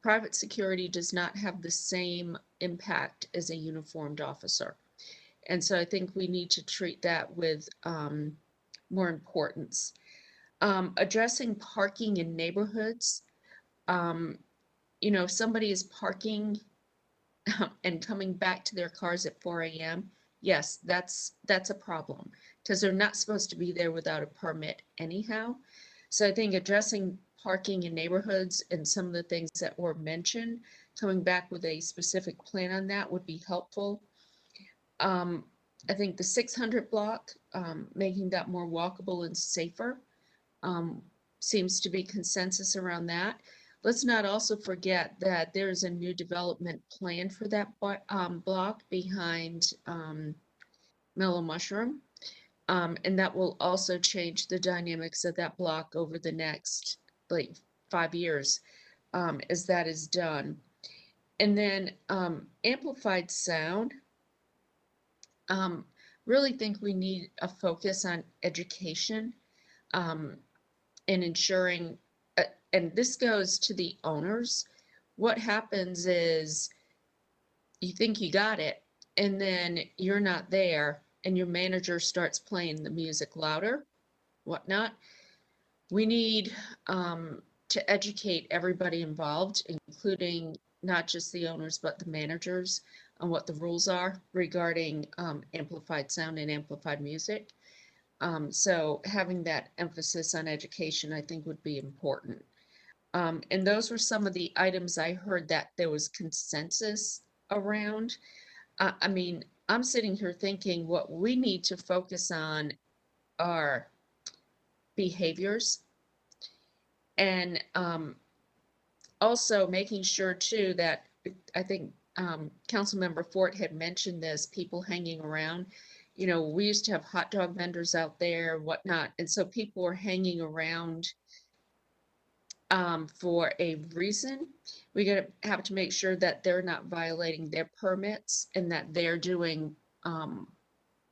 Private security does not have the same impact as a uniformed officer. And so I think we need to treat that with more importance. Addressing parking in neighborhoods. If somebody is parking and coming back to their cars at 4 a.m., yes, that's a problem, because they're not supposed to be there without a permit anyhow. So I think addressing parking in neighborhoods and some of the things that were mentioned, coming back with a specific plan on that would be helpful. I think the 600 block, making that more walkable and safer, seems to be consensus around that. Let's not also forget that there is a new development plan for that block behind Mellow Mushroom, and that will also change the dynamics of that block over the next 5 years as that is done. And then amplified sound. Really think we need a focus on education and ensuring and this goes to the owners, what happens is you think you got it, and then you're not there, and your manager starts playing the music louder, whatnot. We need to educate everybody involved, including not just the owners, but the managers, on what the rules are regarding amplified sound and amplified music. So having that emphasis on education, I think, would be important. And those were some of the items I heard that there was consensus around. I mean, I'm sitting here thinking what we need to focus on are behaviors, and also making sure too that, I think Councilmember Fort had mentioned this, people hanging around. You know, we used to have hot dog vendors out there, whatnot, and so people were hanging around for a reason. We gotta have to make sure that they're not violating their permits and that they're doing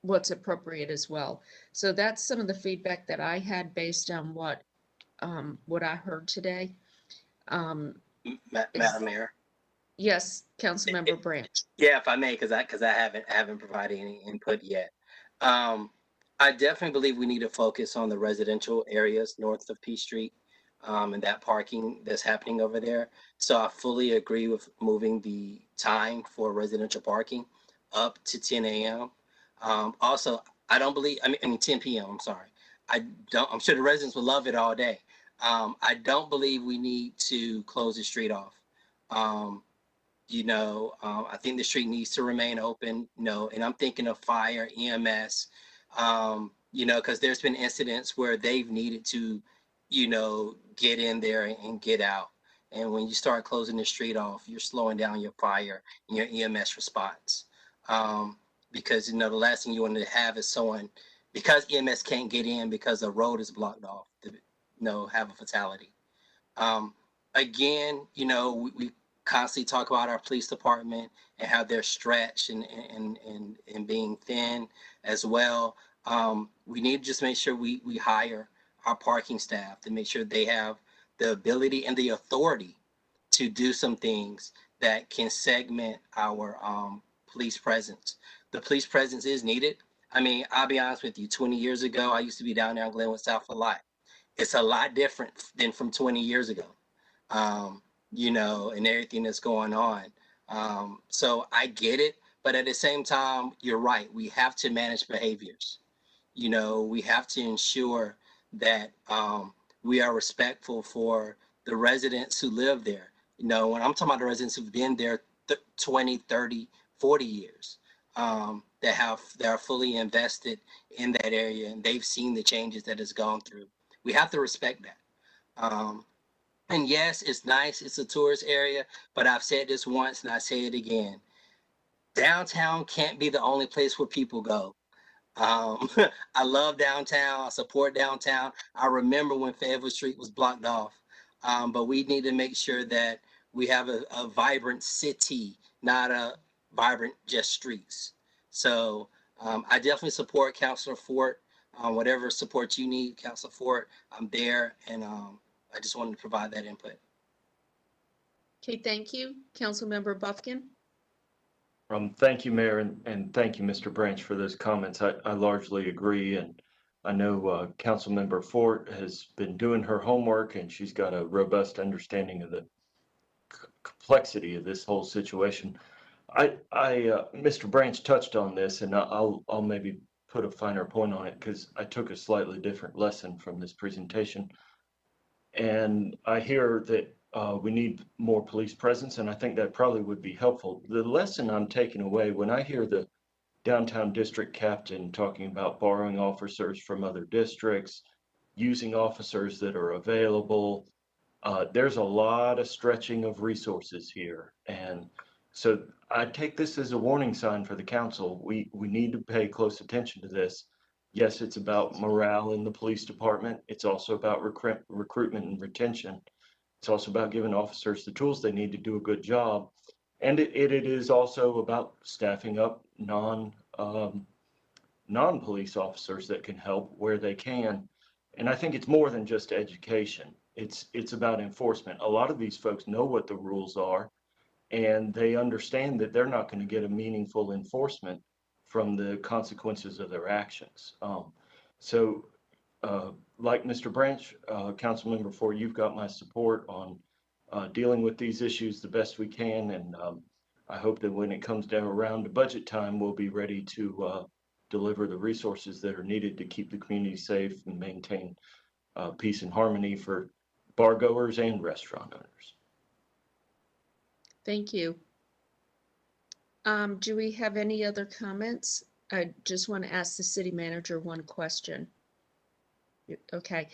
what's appropriate as well. So that's some of the feedback that I had based on what I heard today. Madam Mayor. Yes, Councilmember Branch. Yeah, if I may, because I haven't provided any input yet. I definitely believe we need to focus on the residential areas north of P Street, and that parking that's happening over there. So I fully agree with moving the time for residential parking up to 10 a.m. Also, I don't believe, I mean 10 p.m. I'm sorry. I'm sure the residents would love it all day. I don't believe we need to close the street off. I think the street needs to remain open, and I'm thinking of fire, EMS, because there's been incidents where they've needed to, get in there and get out. And when you start closing the street off, you're slowing down your fire and your EMS response. Because, the last thing you want to have is someone, because EMS can't get in because the road is blocked off, have a fatality. Again, we constantly talk about our police department and how they're stretched and being thin as well. We need to just make sure we hire our parking staff to make sure they have the ability and the authority to do some things that can segment our police presence. The police presence is needed. I mean, I'll be honest with you, 20 years ago, I used to be down there in Glenwood South a lot. It's a lot different than from 20 years ago. And everything that's going on. So I get it, but at the same time, you're right. We have to manage behaviors. We have to ensure that we are respectful for the residents who live there. When I'm talking about the residents who've been there 20, 30, 40 years, that are fully invested in that area and they've seen the changes that it's gone through. We have to respect that. And yes, it's nice. It's a tourist area, but I've said this once and I say it again. Downtown can't be the only place where people go. I love downtown. I support downtown. I remember when Fayetteville Street was blocked off. But we need to make sure that we have a vibrant city, not a vibrant just streets. So I definitely support Councilor Fort. Whatever support you need, Councilor Fort, I'm there. And I just wanted to provide that input. Okay, thank you. Councilmember Buffkin. Thank you, Mayor, and thank you, Mr. Branch, for those comments. I largely agree, and I know Councilmember Fort has been doing her homework, and she's got a robust understanding of the complexity of this whole situation. Mr. Branch touched on this, and I'll maybe put a finer point on it because I took a slightly different lesson from this presentation. And I hear that we need more police presence, and I think that probably would be helpful. The lesson I'm taking away when I hear the downtown district captain talking about borrowing officers from other districts, using officers that are available, there's a lot of stretching of resources here. And so I take this as a warning sign for the council. We need to pay close attention to this. Yes, it's about morale in the police department. It's also about recruitment and retention. It's also about giving officers the tools they need to do a good job. And it is also about staffing up non-police officers that can help where they can. And I think it's more than just education. It's about enforcement. A lot of these folks know what the rules are, and they understand that they're not going to get a meaningful enforcement from the consequences of their actions. So, like Mr. Branch, Councilmember Ford, you've got my support on dealing with these issues the best we can, and I hope that when it comes down around to budget time, we'll be ready to deliver the resources that are needed to keep the community safe and maintain peace and harmony for bar goers and restaurant owners. Thank you. Do we have any other comments? I just want to ask the city manager one question. Okay.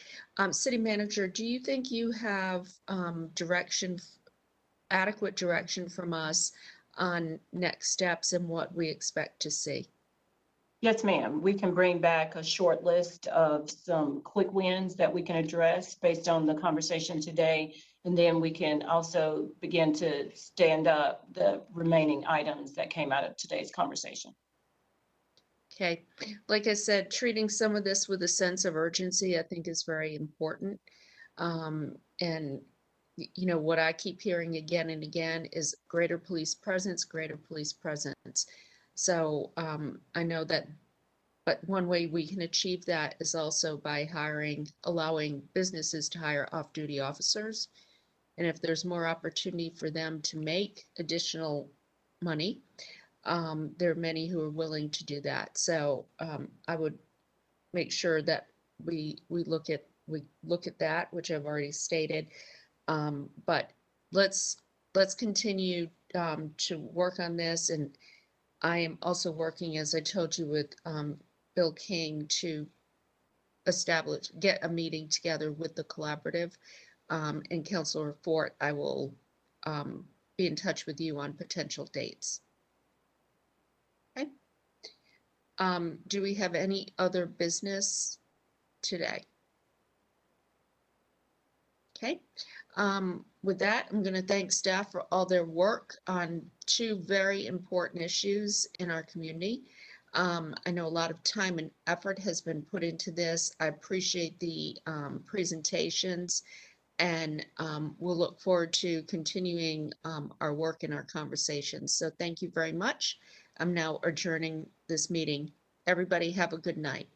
City manager, do you think you have adequate direction from us on next steps and what we expect to see? Yes, ma'am. We can bring back a short list of some quick wins that we can address based on the conversation today. And then we can also begin to stand up the remaining items that came out of today's conversation. Okay. Like I said, treating some of this with a sense of urgency, I think is very important. And you know, what I keep hearing again and again is greater police presence, greater police presence. So I know that, but one way we can achieve that is also by allowing businesses to hire off-duty officers. And if there's more opportunity for them to make additional money, there are many who are willing to do that. So I would make sure that we look at that, which I've already stated. But let's continue to work on this, and I am also working, as I told you, with Bill King to get a meeting together with the collaborative, and Councilor Fort. I will be in touch with you on potential dates. Okay. Do we have any other business today? Okay. With that, I'm going to thank staff for all their work on two very important issues in our community. I know a lot of time and effort has been put into this. I appreciate the presentations, and we'll look forward to continuing our work and our conversations. So thank you very much. I'm now adjourning this meeting. Everybody have a good night.